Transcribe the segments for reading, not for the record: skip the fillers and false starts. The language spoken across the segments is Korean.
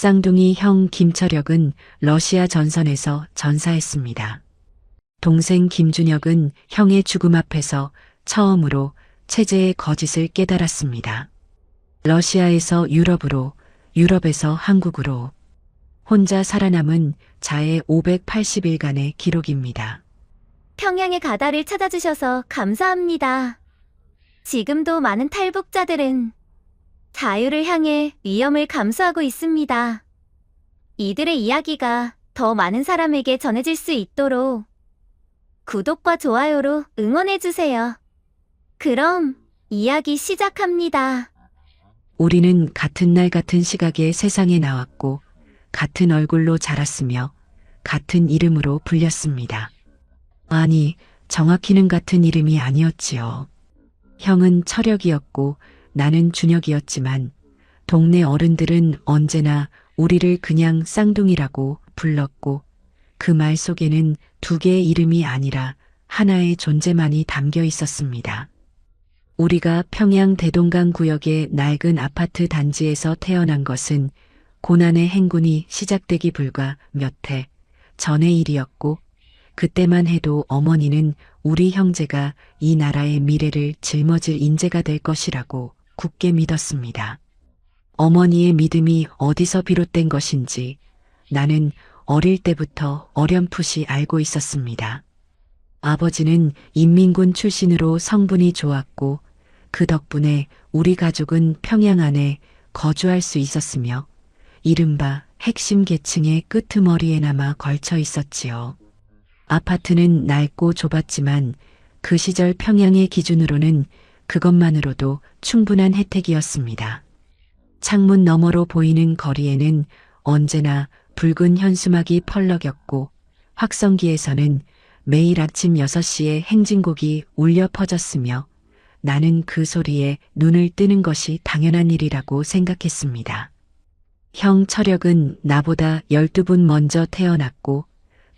쌍둥이 형 김철혁은 러시아 전선에서 전사했습니다. 동생 김준혁은 형의 죽음 앞에서 처음으로 체제의 거짓을 깨달았습니다. 러시아에서 유럽으로, 유럽에서 한국으로 혼자 살아남은 자의 580일간의 기록입니다. 평양의 가다를 찾아주셔서 감사합니다. 지금도 많은 탈북자들은 자유를 향해 위험을 감수하고 있습니다. 이들의 이야기가 더 많은 사람에게 전해질 수 있도록 구독과 좋아요로 응원해주세요. 그럼 이야기 시작합니다. 우리는 같은 날 같은 시각에 세상에 나왔고 같은 얼굴로 자랐으며 같은 이름으로 불렸습니다. 아니, 정확히는 같은 이름이 아니었지요. 형은 철혁이었고 나는 준혁이었지만 동네 어른들은 언제나 우리를 그냥 쌍둥이라고 불렀고 그 말 속에는 두 개의 이름이 아니라 하나의 존재만이 담겨 있었습니다. 우리가 평양 대동강 구역의 낡은 아파트 단지에서 태어난 것은 고난의 행군이 시작되기 불과 몇 해 전의 일이었고 그때만 해도 어머니는 우리 형제가 이 나라의 미래를 짊어질 인재가 될 것이라고 굳게 믿었습니다. 어머니의 믿음이 어디서 비롯된 것인지 나는 어릴 때부터 어렴풋이 알고 있었습니다. 아버지는 인민군 출신으로 성분이 좋았고 그 덕분에 우리 가족은 평양 안에 거주할 수 있었으며 이른바 핵심 계층의 끄트머리에나마 걸쳐 있었지요. 아파트는 낡고 좁았지만 그 시절 평양의 기준으로는 그것만으로도 충분한 혜택이었습니다. 창문 너머로 보이는 거리에는 언제나 붉은 현수막이 펄럭였고 확성기에서는 매일 아침 6시에 행진곡이 울려 퍼졌으며 나는 그 소리에 눈을 뜨는 것이 당연한 일이라고 생각했습니다. 형 철혁은 나보다 12분 먼저 태어났고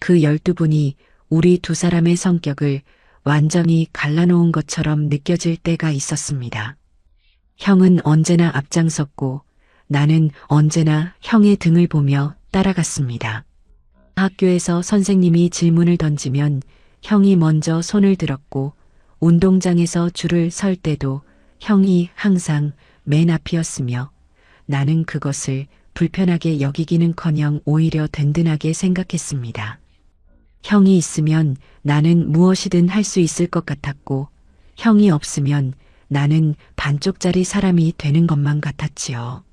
그 12분이 우리 두 사람의 성격을 완전히 갈라놓은 것처럼 느껴질 때가 있었습니다. 형은 언제나 앞장섰고 나는 언제나 형의 등을 보며 따라갔습니다. 학교에서 선생님이 질문을 던지면 형이 먼저 손을 들었고 운동장에서 줄을 설 때도 형이 항상 맨 앞이었으며 나는 그것을 불편하게 여기기는커녕 오히려 든든하게 생각했습니다. 형이 있으면 나는 무엇이든 할 수 있을 것 같았고 형이 없으면 나는 반쪽짜리 사람이 되는 것만 같았지요.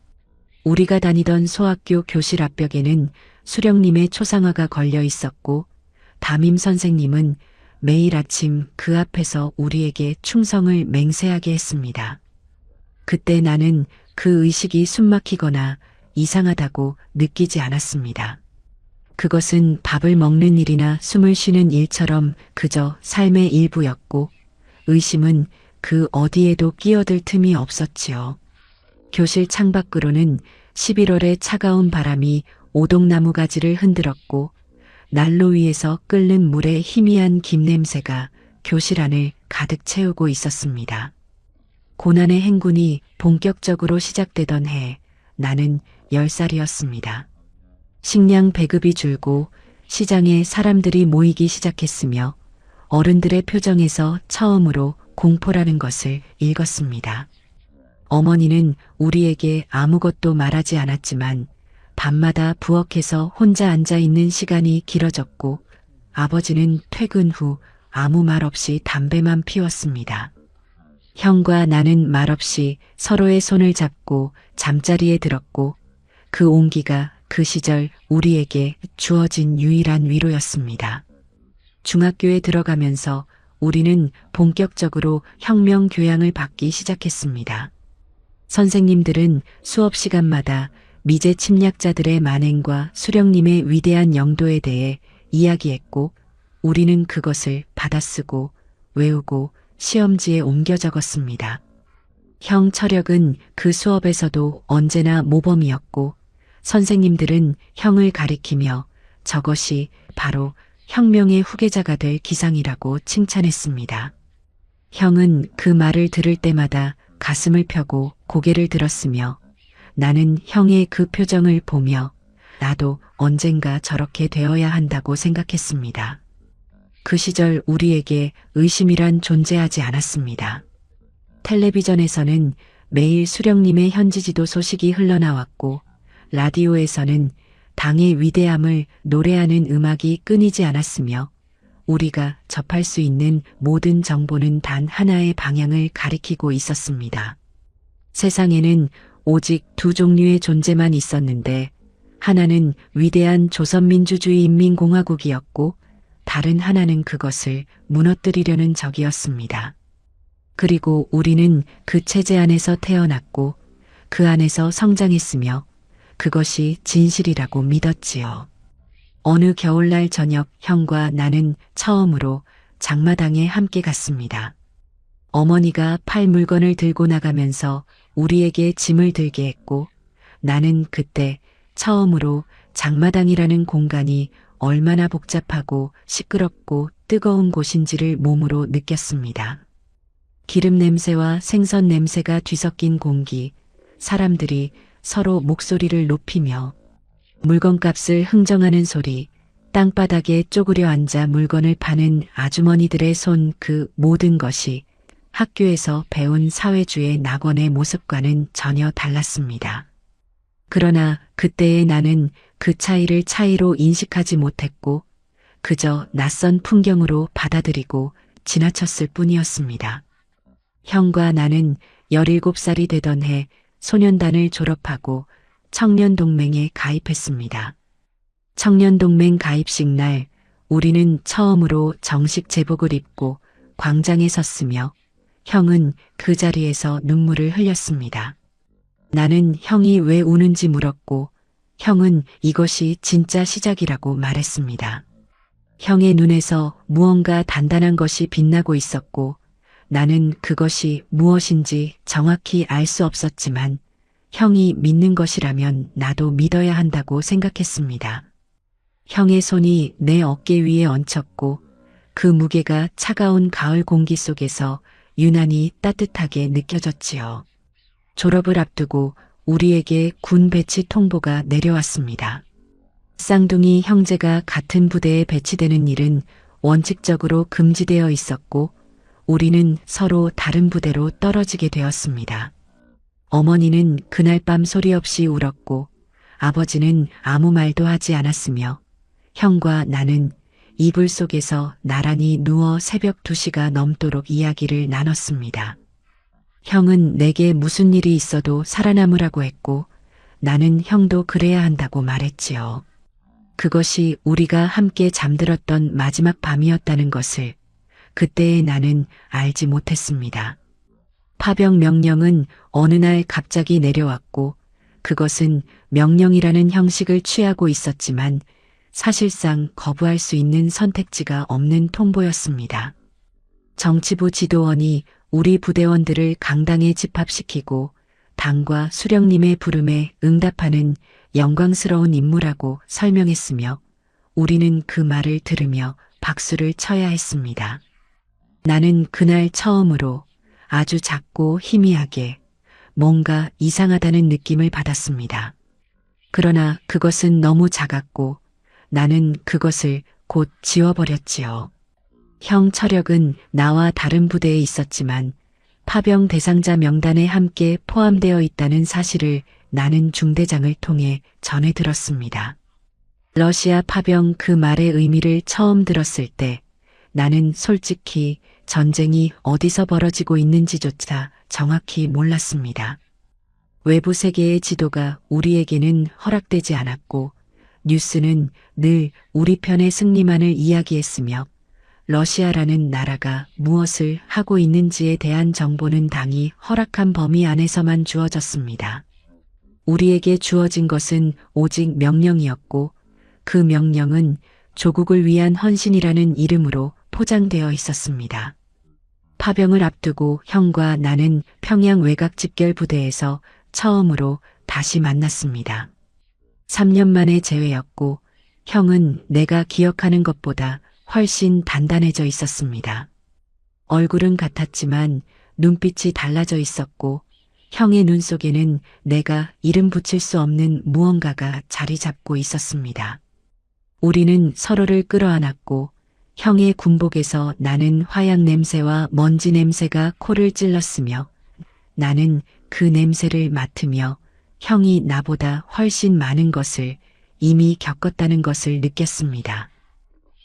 우리가 다니던 소학교 교실 앞벽에는 수령님의 초상화가 걸려 있었고 담임 선생님은 매일 아침 그 앞에서 우리에게 충성을 맹세하게 했습니다. 그때 나는 그 의식이 숨막히거나 이상하다고 느끼지 않았습니다. 그것은 밥을 먹는 일이나 숨을 쉬는 일처럼 그저 삶의 일부였고 의심은 그 어디에도 끼어들 틈이 없었지요. 교실 창밖으로는 11월의 차가운 바람이 오동나무 가지를 흔들었고 난로 위에서 끓는 물의 희미한 김냄새가 교실 안을 가득 채우고 있었습니다. 고난의 행군이 본격적으로 시작되던 해 나는 10살이었습니다. 식량 배급이 줄고 시장에 사람들이 모이기 시작했으며 어른들의 표정에서 처음으로 공포라는 것을 읽었습니다. 어머니는 우리에게 아무것도 말하지 않았지만 밤마다 부엌에서 혼자 앉아 있는 시간이 길어졌고 아버지는 퇴근 후 아무 말 없이 담배만 피웠습니다. 형과 나는 말없이 서로의 손을 잡고 잠자리에 들었고 그 온기가 그 시절 우리에게 주어진 유일한 위로였습니다. 중학교에 들어가면서 우리는 본격적으로 혁명 교양을 받기 시작했습니다. 선생님들은 수업 시간마다 미제 침략자들의 만행과 수령님의 위대한 영도에 대해 이야기했고 우리는 그것을 받아쓰고 외우고 시험지에 옮겨 적었습니다. 형 철혁은 그 수업에서도 언제나 모범이었고 선생님들은 형을 가리키며 저것이 바로 혁명의 후계자가 될 기상이라고 칭찬했습니다. 형은 그 말을 들을 때마다 가슴을 펴고 고개를 들었으며 나는 형의 그 표정을 보며 나도 언젠가 저렇게 되어야 한다고 생각했습니다. 그 시절 우리에게 의심이란 존재하지 않았습니다. 텔레비전에서는 매일 수령님의 현지지도 소식이 흘러나왔고 라디오에서는 당의 위대함을 노래하는 음악이 끊이지 않았으며 우리가 접할 수 있는 모든 정보는 단 하나의 방향을 가리키고 있었습니다. 세상에는 오직 두 종류의 존재만 있었는데 하나는 위대한 조선민주주의인민공화국이었고 다른 하나는 그것을 무너뜨리려는 적이었습니다. 그리고 우리는 그 체제 안에서 태어났고 그 안에서 성장했으며 그것이 진실이라고 믿었지요. 어느 겨울날 저녁 형과 나는 처음으로 장마당에 함께 갔습니다. 어머니가 팔 물건을 들고 나가면서 우리에게 짐을 들게 했고 나는 그때 처음으로 장마당이라는 공간이 얼마나 복잡하고 시끄럽고 뜨거운 곳인지를 몸으로 느꼈습니다. 기름 냄새와 생선 냄새가 뒤섞인 공기, 사람들이 서로 목소리를 높이며 물건값을 흥정하는 소리, 땅바닥에 쪼그려 앉아 물건을 파는 아주머니들의 손, 그 모든 것이 학교에서 배운 사회주의 낙원의 모습과는 전혀 달랐습니다. 그러나 그때의 나는 그 차이를 차이로 인식하지 못했고 그저 낯선 풍경으로 받아들이고 지나쳤을 뿐이었습니다. 형과 나는 17살이 되던 해 소년단을 졸업하고 청년동맹에 가입했습니다. 청년동맹 가입식 날 우리는 처음으로 정식 제복을 입고 광장에 섰으며 형은 그 자리에서 눈물을 흘렸습니다. 나는 형이 왜 우는지 물었고 형은 이것이 진짜 시작이라고 말했습니다. 형의 눈에서 무언가 단단한 것이 빛나고 있었고 나는 그것이 무엇인지 정확히 알 수 없었지만 형이 믿는 것이라면 나도 믿어야 한다고 생각했습니다. 형의 손이 내 어깨 위에 얹혔고 그 무게가 차가운 가을 공기 속에서 유난히 따뜻하게 느껴졌지요. 졸업을 앞두고 우리에게 군 배치 통보가 내려왔습니다. 쌍둥이 형제가 같은 부대에 배치되는 일은 원칙적으로 금지되어 있었고 우리는 서로 다른 부대로 떨어지게 되었습니다. 어머니는 그날 밤 소리 없이 울었고 아버지는 아무 말도 하지 않았으며 형과 나는 이불 속에서 나란히 누워 새벽 2시가 넘도록 이야기를 나눴습니다. 형은 내게 무슨 일이 있어도 살아남으라고 했고 나는 형도 그래야 한다고 말했지요. 그것이 우리가 함께 잠들었던 마지막 밤이었다는 것을 그때의 나는 알지 못했습니다. 파병 명령은 어느 날 갑자기 내려왔고 그것은 명령이라는 형식을 취하고 있었지만 사실상 거부할 수 있는 선택지가 없는 통보였습니다. 정치부 지도원이 우리 부대원들을 강당에 집합시키고 당과 수령님의 부름에 응답하는 영광스러운 임무라고 설명했으며 우리는 그 말을 들으며 박수를 쳐야 했습니다. 나는 그날 처음으로 아주 작고 희미하게 뭔가 이상하다는 느낌을 받았습니다. 그러나 그것은 너무 작았고 나는 그것을 곧 지워버렸지요. 형 철혁은 나와 다른 부대에 있었지만 파병 대상자 명단에 함께 포함되어 있다는 사실을 나는 중대장을 통해 전해 들었습니다. 러시아 파병 그 말의 의미를 처음 들었을 때 나는 솔직히 전쟁이 어디서 벌어지고 있는지조차 정확히 몰랐습니다. 외부 세계의 지도가 우리에게는 허락되지 않았고 뉴스는 늘 우리 편의 승리만을 이야기했으며 러시아라는 나라가 무엇을 하고 있는지에 대한 정보는 당이 허락한 범위 안에서만 주어졌습니다. 우리에게 주어진 것은 오직 명령이었고 그 명령은 조국을 위한 헌신이라는 이름으로 포장되어 있었습니다. 파병을 앞두고 형과 나는 평양 외곽 집결 부대에서 처음으로 다시 만났습니다. 3년 만의 재회였고 형은 내가 기억하는 것보다 훨씬 단단해져 있었습니다. 얼굴은 같았지만 눈빛이 달라져 있었고 형의 눈 속에는 내가 이름 붙일 수 없는 무언가가 자리 잡고 있었습니다. 우리는 서로를 끌어안았고 형의 군복에서 나는 화약 냄새와 먼지 냄새가 코를 찔렀으며 나는 그 냄새를 맡으며 형이 나보다 훨씬 많은 것을 이미 겪었다는 것을 느꼈습니다.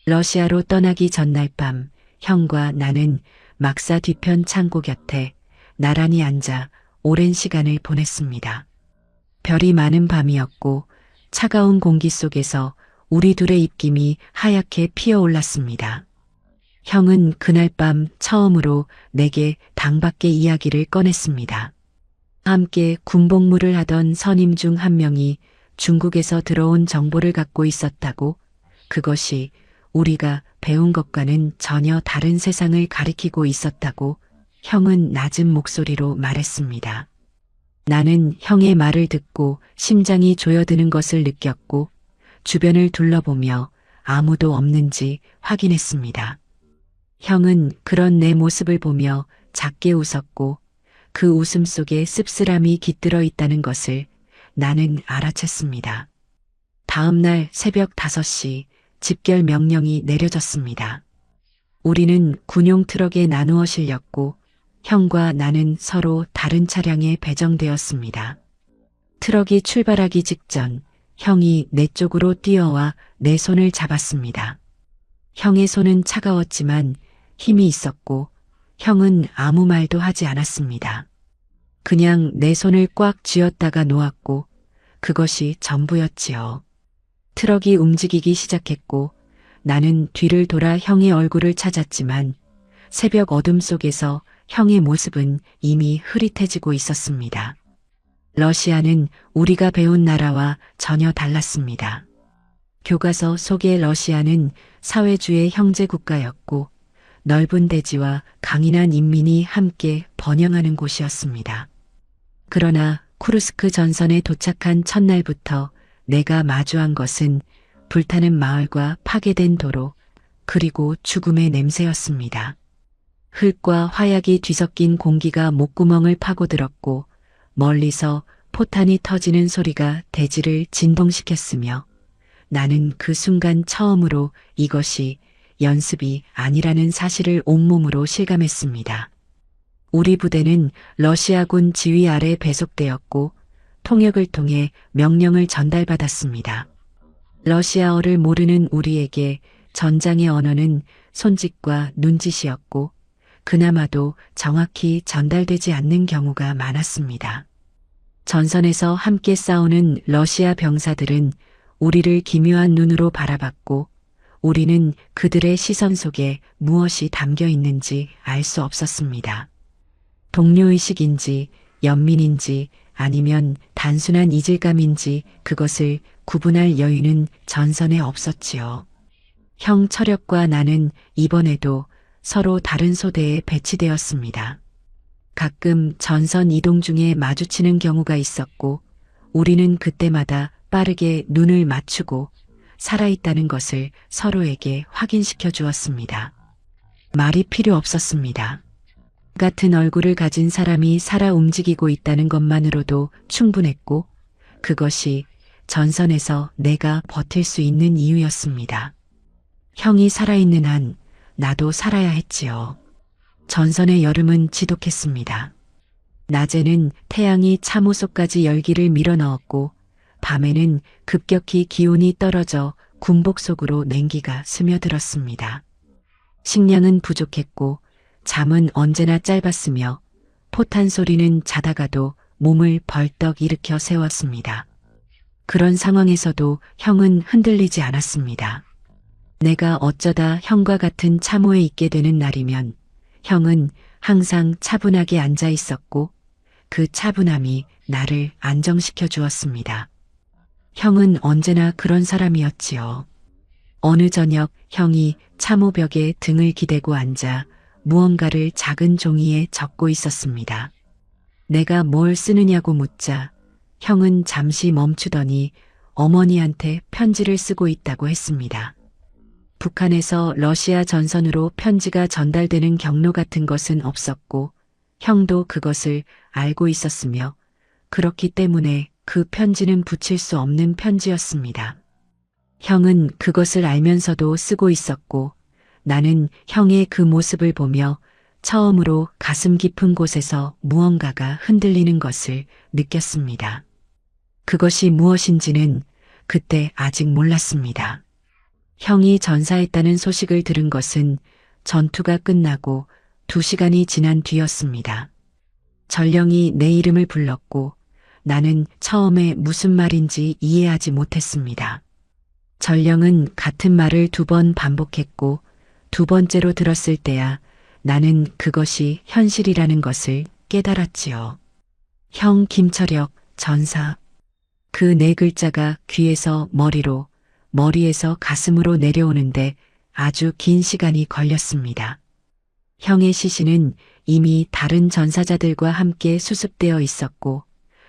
러시아로 떠나기 전날 밤 형과 나는 막사 뒤편 창고 곁에 나란히 앉아 오랜 시간을 보냈습니다. 별이 많은 밤이었고 차가운 공기 속에서 우리 둘의 입김이 하얗게 피어올랐습니다. 형은 그날 밤 처음으로 내게 당밖의 이야기를 꺼냈습니다. 함께 군복무를 하던 선임 중 한 명이 중국에서 들어온 정보를 갖고 있었다고, 그것이 우리가 배운 것과는 전혀 다른 세상을 가리키고 있었다고 형은 낮은 목소리로 말했습니다. 나는 형의 말을 듣고 심장이 조여드는 것을 느꼈고 주변을 둘러보며 아무도 없는지 확인했습니다. 형은 그런 내 모습을 보며 작게 웃었고 그 웃음 속에 씁쓸함이 깃들어 있다는 것을 나는 알아챘습니다. 다음 날 새벽 5시 집결 명령이 내려졌습니다. 우리는 군용 트럭에 나누어 실렸고 형과 나는 서로 다른 차량에 배정되었습니다. 트럭이 출발하기 직전 형이 내 쪽으로 뛰어와 내 손을 잡았습니다. 형의 손은 차가웠지만 힘이 있었고 형은 아무 말도 하지 않았습니다. 그냥 내 손을 꽉 쥐었다가 놓았고 그것이 전부였지요. 트럭이 움직이기 시작했고 나는 뒤를 돌아 형의 얼굴을 찾았지만 새벽 어둠 속에서 형의 모습은 이미 흐릿해지고 있었습니다. 러시아는 우리가 배운 나라와 전혀 달랐습니다. 교과서 속의 러시아는 사회주의 형제 국가였고 넓은 대지와 강인한 인민이 함께 번영하는 곳이었습니다. 그러나 쿠르스크 전선에 도착한 첫날부터 내가 마주한 것은 불타는 마을과 파괴된 도로, 그리고 죽음의 냄새였습니다. 흙과 화약이 뒤섞인 공기가 목구멍을 파고들었고 멀리서 포탄이 터지는 소리가 대지를 진동시켰으며 나는 그 순간 처음으로 이것이 연습이 아니라는 사실을 온몸으로 실감했습니다. 우리 부대는 러시아군 지휘 아래 배속되었고 통역을 통해 명령을 전달받았습니다. 러시아어를 모르는 우리에게 전장의 언어는 손짓과 눈짓이었고 그나마도 정확히 전달되지 않는 경우가 많았습니다. 전선에서 함께 싸우는 러시아 병사들은 우리를 기묘한 눈으로 바라봤고 우리는 그들의 시선 속에 무엇이 담겨 있는지 알 수 없었습니다. 동료의식인지 연민인지 아니면 단순한 이질감인지 그것을 구분할 여유는 전선에 없었지요. 형 철혁과 나는 이번에도 서로 다른 소대에 배치되었습니다. 가끔 전선 이동 중에 마주치는 경우가 있었고 우리는 그때마다 빠르게 눈을 맞추고 살아있다는 것을 서로에게 확인시켜 주었습니다. 말이 필요 없었습니다. 같은 얼굴을 가진 사람이 살아 움직이고 있다는 것만으로도 충분했고 그것이 전선에서 내가 버틸 수 있는 이유였습니다. 형이 살아있는 한 나도 살아야 했지요. 전선의 여름은 지독했습니다. 낮에는 태양이 참호 속까지 열기를 밀어넣었고 밤에는 급격히 기온이 떨어져 군복 속으로 냉기가 스며들었습니다. 식량은 부족했고 잠은 언제나 짧았으며 포탄 소리는 자다가도 몸을 벌떡 일으켜 세웠습니다. 그런 상황에서도 형은 흔들리지 않았습니다. 내가 어쩌다 형과 같은 참호에 있게 되는 날이면 형은 항상 차분하게 앉아 있었고 그 차분함이 나를 안정시켜 주었습니다. 형은 언제나 그런 사람이었지요. 어느 저녁 형이 참호벽에 등을 기대고 앉아 무언가를 작은 종이에 적고 있었습니다. 내가 뭘 쓰느냐고 묻자 형은 잠시 멈추더니 어머니한테 편지를 쓰고 있다고 했습니다. 북한에서 러시아 전선으로 편지가 전달되는 경로 같은 것은 없었고 형도 그것을 알고 있었으며 그렇기 때문에 그 편지는 붙일 수 없는 편지였습니다. 형은 그것을 알면서도 쓰고 있었고 나는 형의 그 모습을 보며 처음으로 가슴 깊은 곳에서 무언가가 흔들리는 것을 느꼈습니다. 그것이 무엇인지는 그때 아직 몰랐습니다. 형이 전사했다는 소식을 들은 것은 전투가 끝나고 2시간이 지난 뒤였습니다. 전령이 내 이름을 불렀고 나는 처음에 무슨 말인지 이해하지 못했습니다. 전령은 같은 말을 2번 반복했고 2번째로 들었을 때야 나는 그것이 현실이라는 것을 깨달았지요. 형 김철혁 전사. 그 4글자가 귀에서 머리로, 머리에서 가슴으로 내려오는데 아주 긴 시간이 걸렸습니다. 형의 시신은 이미 다른 전사자들과 함께 수습되어 있었고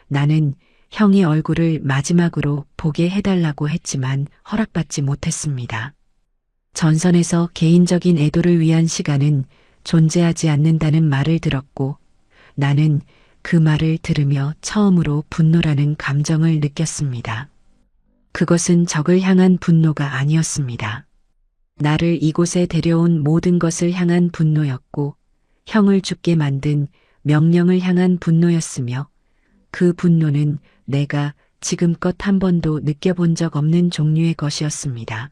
나는 형의 얼굴을 마지막으로 보게 해달라고 했지만 허락받지 못했습니다. 전선에서 개인적인 애도를 위한 시간은 존재하지 않는다는 말을 들었고 나는 그 말을 들으며 처음으로 분노라는 감정을 느꼈습니다. 그것은 적을 향한 분노가 아니었습니다. 나를 이곳에 데려온 모든 것을 향한 분노였고 형을 죽게 만든 명령을 향한 분노였으며 그 분노는 내가 지금껏 한 번도 느껴본 적 없는 종류의 것이었습니다.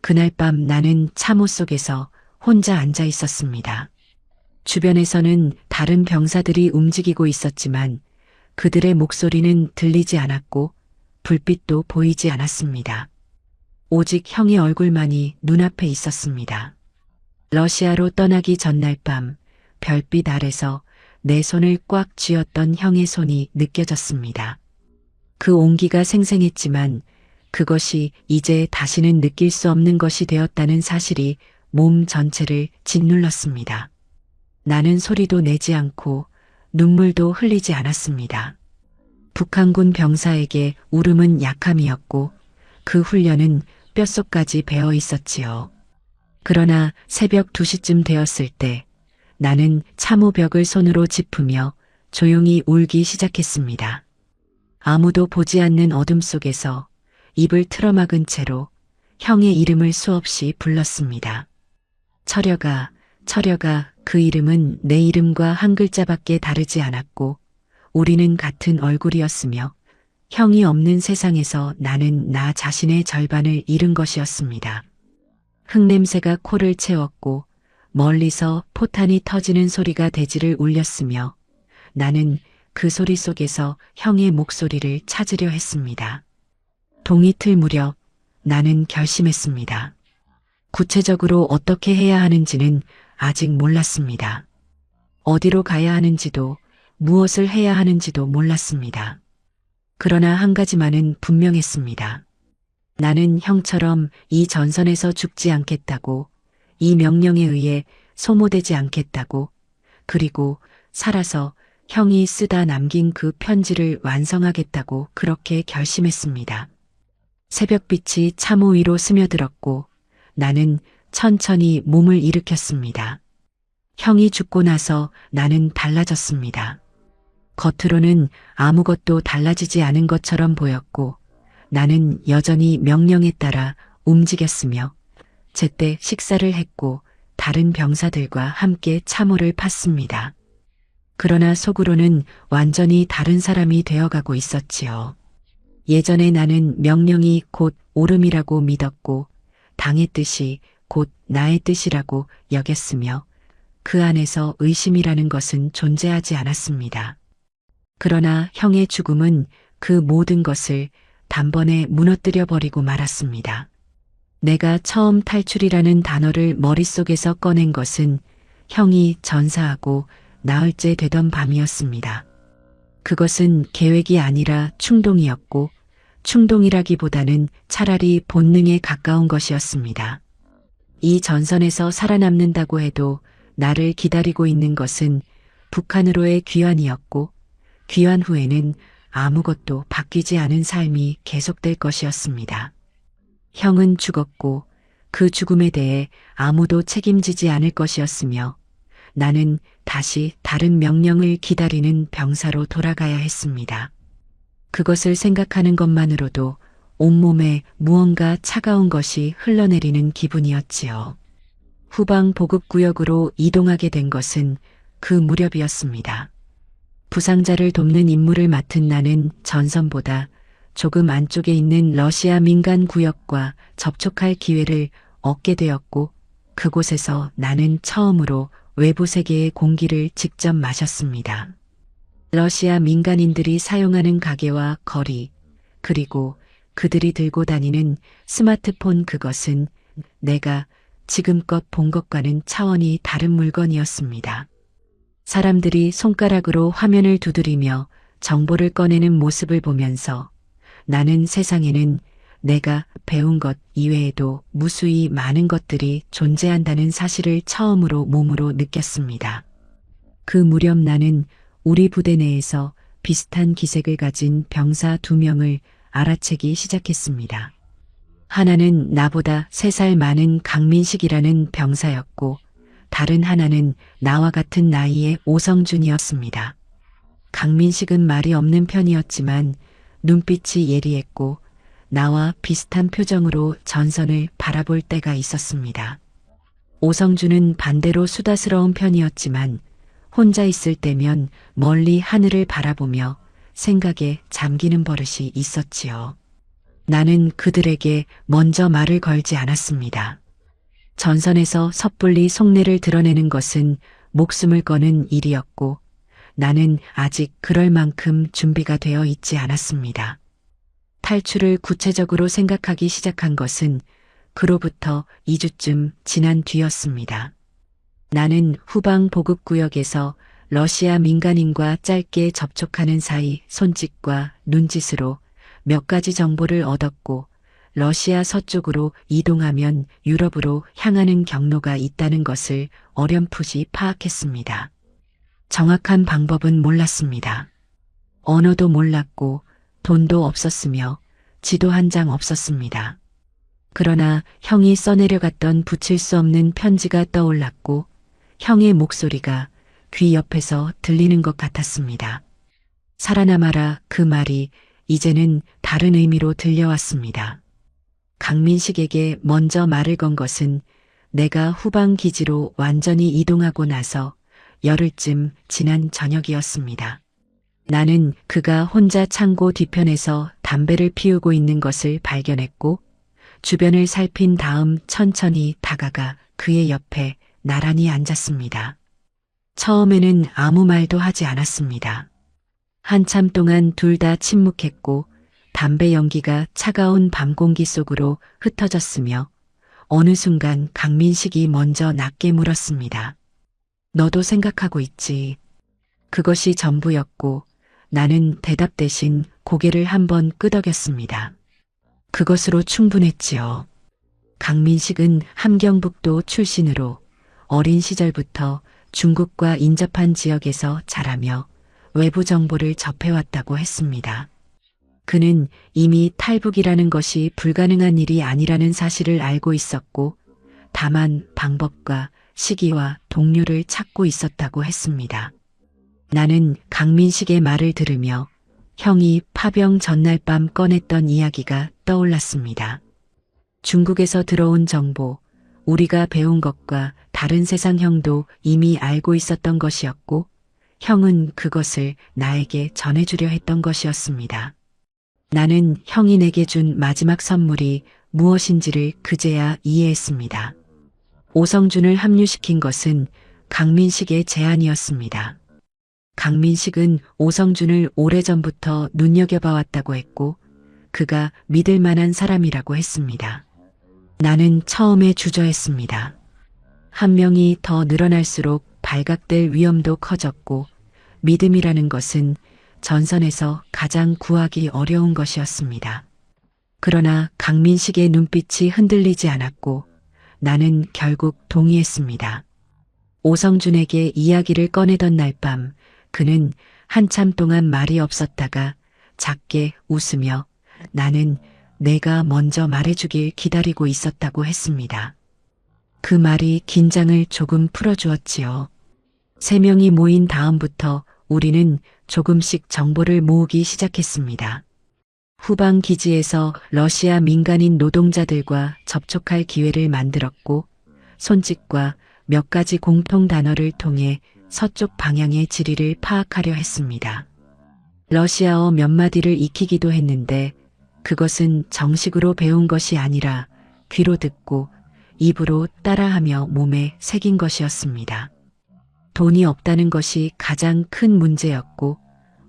그날 밤 나는 참호 속에서 혼자 앉아 있었습니다. 주변에서는 다른 병사들이 움직이고 있었지만 그들의 목소리는 들리지 않았고 불빛도 보이지 않았습니다. 오직 형의 얼굴만이 눈앞에 있었습니다. 러시아로 떠나기 전날 밤 별빛 아래서 내 손을 꽉 쥐었던 형의 손이 느껴졌습니다. 그 온기가 생생했지만 그것이 이제 다시는 느낄 수 없는 것이 되었다는 사실이 몸 전체를 짓눌렀습니다. 나는 소리도 내지 않고 눈물도 흘리지 않았습니다. 북한군 병사에게 울음은 약함이었고 그 훈련은 뼛속까지 배어 있었지요. 그러나 새벽 2시쯤 되었을 때 나는 참호벽을 손으로 짚으며 조용히 울기 시작했습니다. 아무도 보지 않는 어둠 속에서 입을 틀어막은 채로 형의 이름을 수없이 불렀습니다. 철여가, 철여가. 그 이름은 내 이름과 한 글자밖에 다르지 않았고 우리는 같은 얼굴이었으며 형이 없는 세상에서 나는 나 자신의 절반을 잃은 것이었습니다. 흙냄새가 코를 채웠고 멀리서 포탄이 터지는 소리가 대지를 울렸으며 나는 그 소리 속에서 형의 목소리를 찾으려 했습니다. 동이틀 무렵 나는 결심했습니다. 구체적으로 어떻게 해야 하는지는 아직 몰랐습니다. 어디로 가야 하는지도 무엇을 해야 하는지도 몰랐습니다. 그러나 한 가지만은 분명했습니다. 나는 형처럼 이 전선에서 죽지 않겠다고, 이 명령에 의해 소모되지 않겠다고, 그리고 살아서 형이 쓰다 남긴 그 편지를 완성하겠다고 그렇게 결심했습니다. 새벽빛이 참호 위로 스며들었고 나는 천천히 몸을 일으켰습니다. 형이 죽고 나서 나는 달라졌습니다. 겉으로는 아무것도 달라지지 않은 것처럼 보였고 나는 여전히 명령에 따라 움직였으며 제때 식사를 했고 다른 병사들과 함께 참호를 팠습니다. 그러나 속으로는 완전히 다른 사람이 되어가고 있었지요. 예전에 나는 명령이 곧 옳음이라고 믿었고 당의 뜻이 곧 나의 뜻이라고 여겼으며 그 안에서 의심이라는 것은 존재하지 않았습니다. 그러나 형의 죽음은 그 모든 것을 단번에 무너뜨려 버리고 말았습니다. 내가 처음 탈출이라는 단어를 머릿속에서 꺼낸 것은 형이 전사하고 나흘째 되던 밤이었습니다. 그것은 계획이 아니라 충동이었고 충동이라기보다는 차라리 본능에 가까운 것이었습니다. 이 전선에서 살아남는다고 해도 나를 기다리고 있는 것은 북한으로의 귀환이었고 귀환 후에는 아무것도 바뀌지 않은 삶이 계속될 것이었습니다. 형은 죽었고 그 죽음에 대해 아무도 책임지지 않을 것이었으며 나는 다시 다른 명령을 기다리는 병사로 돌아가야 했습니다. 그것을 생각하는 것만으로도 온몸에 무언가 차가운 것이 흘러내리는 기분이었지요. 후방 보급구역으로 이동하게 된 것은 그 무렵이었습니다. 부상자를 돕는 임무를 맡은 나는 전선보다 조금 안쪽에 있는 러시아 민간 구역과 접촉할 기회를 얻게 되었고, 그곳에서 나는 처음으로 외부 세계의 공기를 직접 마셨습니다. 러시아 민간인들이 사용하는 가게와 거리, 그리고 그들이 들고 다니는 스마트폰, 그것은 내가 지금껏 본 것과는 차원이 다른 물건이었습니다. 사람들이 손가락으로 화면을 두드리며 정보를 꺼내는 모습을 보면서 나는 세상에는 내가 배운 것 이외에도 무수히 많은 것들이 존재한다는 사실을 처음으로 몸으로 느꼈습니다. 그 무렵 나는 우리 부대 내에서 비슷한 기색을 가진 병사 2명을 알아채기 시작했습니다. 하나는 나보다 3살 많은 강민식이라는 병사였고, 다른 하나는 나와 같은 나이의 오성준이었습니다. 강민식은 말이 없는 편이었지만 눈빛이 예리했고, 나와 비슷한 표정으로 전선을 바라볼 때가 있었습니다. 오성준은 반대로 수다스러운 편이었지만 혼자 있을 때면 멀리 하늘을 바라보며 생각에 잠기는 버릇이 있었지요. 나는 그들에게 먼저 말을 걸지 않았습니다. 전선에서 섣불리 속내를 드러내는 것은 목숨을 거는 일이었고, 나는 아직 그럴 만큼 준비가 되어 있지 않았습니다. 탈출을 구체적으로 생각하기 시작한 것은 그로부터 2주쯤 지난 뒤였습니다. 나는 후방 보급구역에서 러시아 민간인과 짧게 접촉하는 사이 손짓과 눈짓으로 몇 가지 정보를 얻었고, 러시아 서쪽으로 이동하면 유럽으로 향하는 경로가 있다는 것을 어렴풋이 파악했습니다. 정확한 방법은 몰랐습니다. 언어도 몰랐고 돈도 없었으며 지도 한 장 없었습니다. 그러나 형이 써내려갔던 붙일 수 없는 편지가 떠올랐고, 형의 목소리가 귀 옆에서 들리는 것 같았습니다. 살아남아라, 그 말이 이제는 다른 의미로 들려왔습니다. 강민식에게 먼저 말을 건 것은 내가 후방 기지로 완전히 이동하고 나서 열흘쯤 지난 저녁이었습니다. 나는 그가 혼자 창고 뒤편에서 담배를 피우고 있는 것을 발견했고, 주변을 살핀 다음 천천히 다가가 그의 옆에 나란히 앉았습니다. 처음에는 아무 말도 하지 않았습니다. 한참 동안 둘 다 침묵했고, 담배 연기가 차가운 밤 공기 속으로 흩어졌으며, 어느 순간 강민식이 먼저 낮게 물었습니다. 너도 생각하고 있지? 그것이 전부였고, 나는 대답 대신 고개를 한번 끄덕였습니다. 그것으로 충분했지요. 강민식은 함경북도 출신으로 어린 시절부터 중국과 인접한 지역에서 자라며 외부 정보를 접해왔다고 했습니다. 그는 이미 탈북이라는 것이 불가능한 일이 아니라는 사실을 알고 있었고, 다만 방법과 시기와 동료를 찾고 있었다고 했습니다. 나는 강민식의 말을 들으며 형이 파병 전날 밤 꺼냈던 이야기가 떠올랐습니다. 중국에서 들어온 정보, 우리가 배운 것과 다른 세상 형도 이미 알고 있었던 것이었고, 형은 그것을 나에게 전해주려 했던 것이었습니다. 나는 형이 내게 준 마지막 선물이 무엇인지를 그제야 이해했습니다. 오성준을 합류시킨 것은 강민식의 제안이었습니다. 강민식은 오성준을 오래전부터 눈여겨봐왔다고 했고, 그가 믿을 만한 사람이라고 했습니다. 나는 처음에 주저했습니다. 한 명이 더 늘어날수록 발각될 위험도 커졌고, 믿음이라는 것은 전선에서 가장 구하기 어려운 것이었습니다. 그러나 강민식의 눈빛이 흔들리지 않았고, 나는 결국 동의했습니다. 오성준에게 이야기를 꺼내던 날 밤, 그는 한참 동안 말이 없었다가 작게 웃으며 나는 내가 먼저 말해주길 기다리고 있었다고 했습니다. 그 말이 긴장을 조금 풀어주었지요. 3명이 모인 다음부터 우리는 조금씩 정보를 모으기 시작했습니다. 후방 기지에서 러시아 민간인 노동자들과 접촉할 기회를 만들었고 손짓과 몇 가지 공통 단어를 통해 서쪽 방향의 지리를 파악하려 했습니다. 러시아어 몇 마디를 익히기도 했는데 그것은 정식으로 배운 것이 아니라 귀로 듣고 입으로 따라하며 몸에 새긴 것이었습니다. 돈이 없다는 것이 가장 큰 문제였고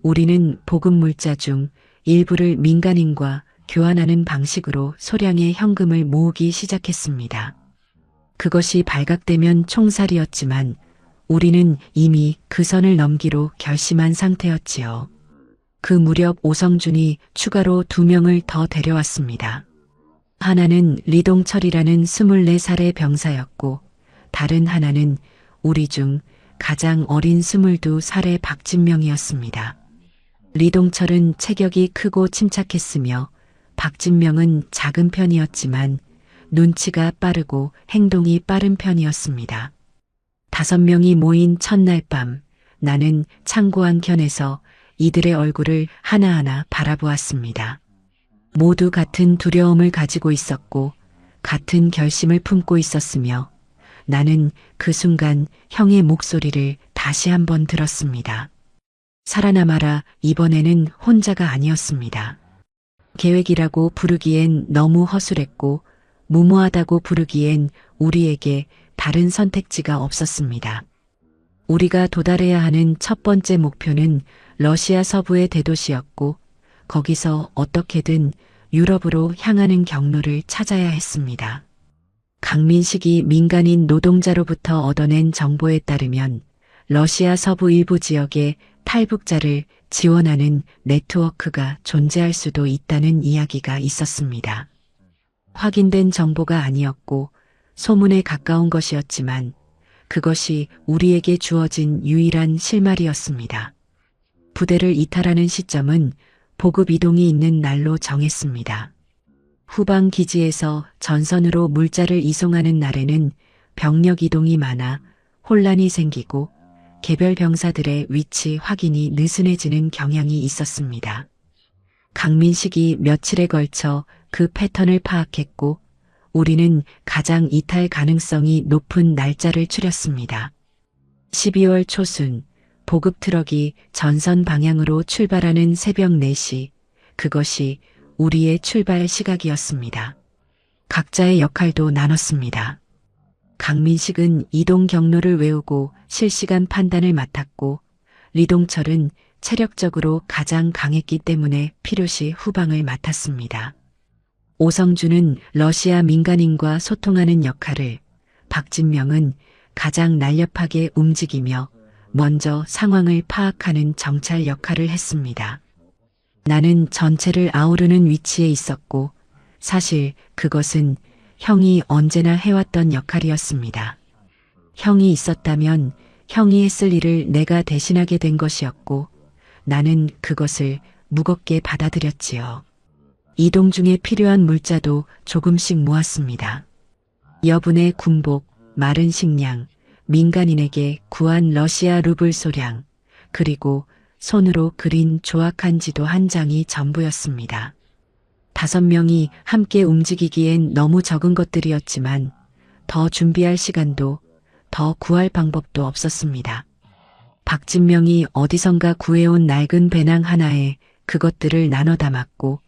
우리는 보급 물자 중 일부를 민간인과 교환하는 방식으로 소량의 현금을 모으기 시작했습니다. 그것이 발각되면 총살이었지만 우리는 이미 그 선을 넘기로 결심한 상태였지요. 그 무렵 오성준이 추가로 2명을 더 데려왔습니다. 하나는 리동철이라는 24살의 병사였고 다른 하나는 우리 중 가장 어린 22살의 박진명이었습니다. 리동철은 체격이 크고 침착했으며 박진명은 작은 편이었지만 눈치가 빠르고 행동이 빠른 편이었습니다. 5명이 모인 첫날 밤 나는 창고 한켠에서 이들의 얼굴을 하나하나 바라보았습니다. 모두 같은 두려움을 가지고 있었고 같은 결심을 품고 있었으며 나는 그 순간 형의 목소리를 다시 한번 들었습니다. 살아남아라. 이번에는 혼자가 아니었습니다. 계획이라고 부르기엔 너무 허술했고 무모하다고 부르기엔 우리에게 다른 선택지가 없었습니다. 우리가 도달해야 하는 첫 번째 목표는 러시아 서부의 대도시였고 거기서 어떻게든 유럽으로 향하는 경로를 찾아야 했습니다. 강민식이 민간인 노동자로부터 얻어낸 정보에 따르면 러시아 서부 일부 지역에 탈북자를 지원하는 네트워크가 존재할 수도 있다는 이야기가 있었습니다. 확인된 정보가 아니었고 소문에 가까운 것이었지만 그것이 우리에게 주어진 유일한 실마리였습니다. 부대를 이탈하는 시점은 보급 이동이 있는 날로 정했습니다. 후방 기지에서 전선으로 물자를 이송하는 날에는 병력 이동이 많아 혼란이 생기고 개별 병사들의 위치 확인이 느슨해지는 경향이 있었습니다. 강민식이 며칠에 걸쳐 그 패턴을 파악했고 우리는 가장 이탈 가능성이 높은 날짜를 추렸습니다. 12월 초순 보급 트럭이 전선 방향으로 출발하는 새벽 4시, 그것이 우리의 출발 시각이었습니다. 각자의 역할도 나눴습니다. 강민식은 이동 경로를 외우고 실시간 판단을 맡았고 리동철은 체력적으로 가장 강했기 때문에 필요시 후방을 맡았습니다. 오성준은 러시아 민간인과 소통하는 역할을, 박진명은 가장 날렵하게 움직이며 먼저 상황을 파악하는 정찰 역할을 했습니다. 나는 전체를 아우르는 위치에 있었고 사실 그것은 형이 언제나 해왔던 역할이었습니다. 형이 있었다면 형이 했을 일을 내가 대신하게 된 것이었고 나는 그것을 무겁게 받아들였지요. 이동 중에 필요한 물자도 조금씩 모았습니다. 여분의 군복, 마른 식량, 민간인에게 구한 러시아 루블 소량, 그리고 손으로 그린 조악한 지도 한 장이 전부였습니다. 5명이 함께 움직이기엔 너무 적은 것들이었지만 더 준비할 시간도 더 구할 방법도 없었습니다. 박진명이 어디선가 구해온 낡은 배낭 하나에 그것들을 나눠 담았고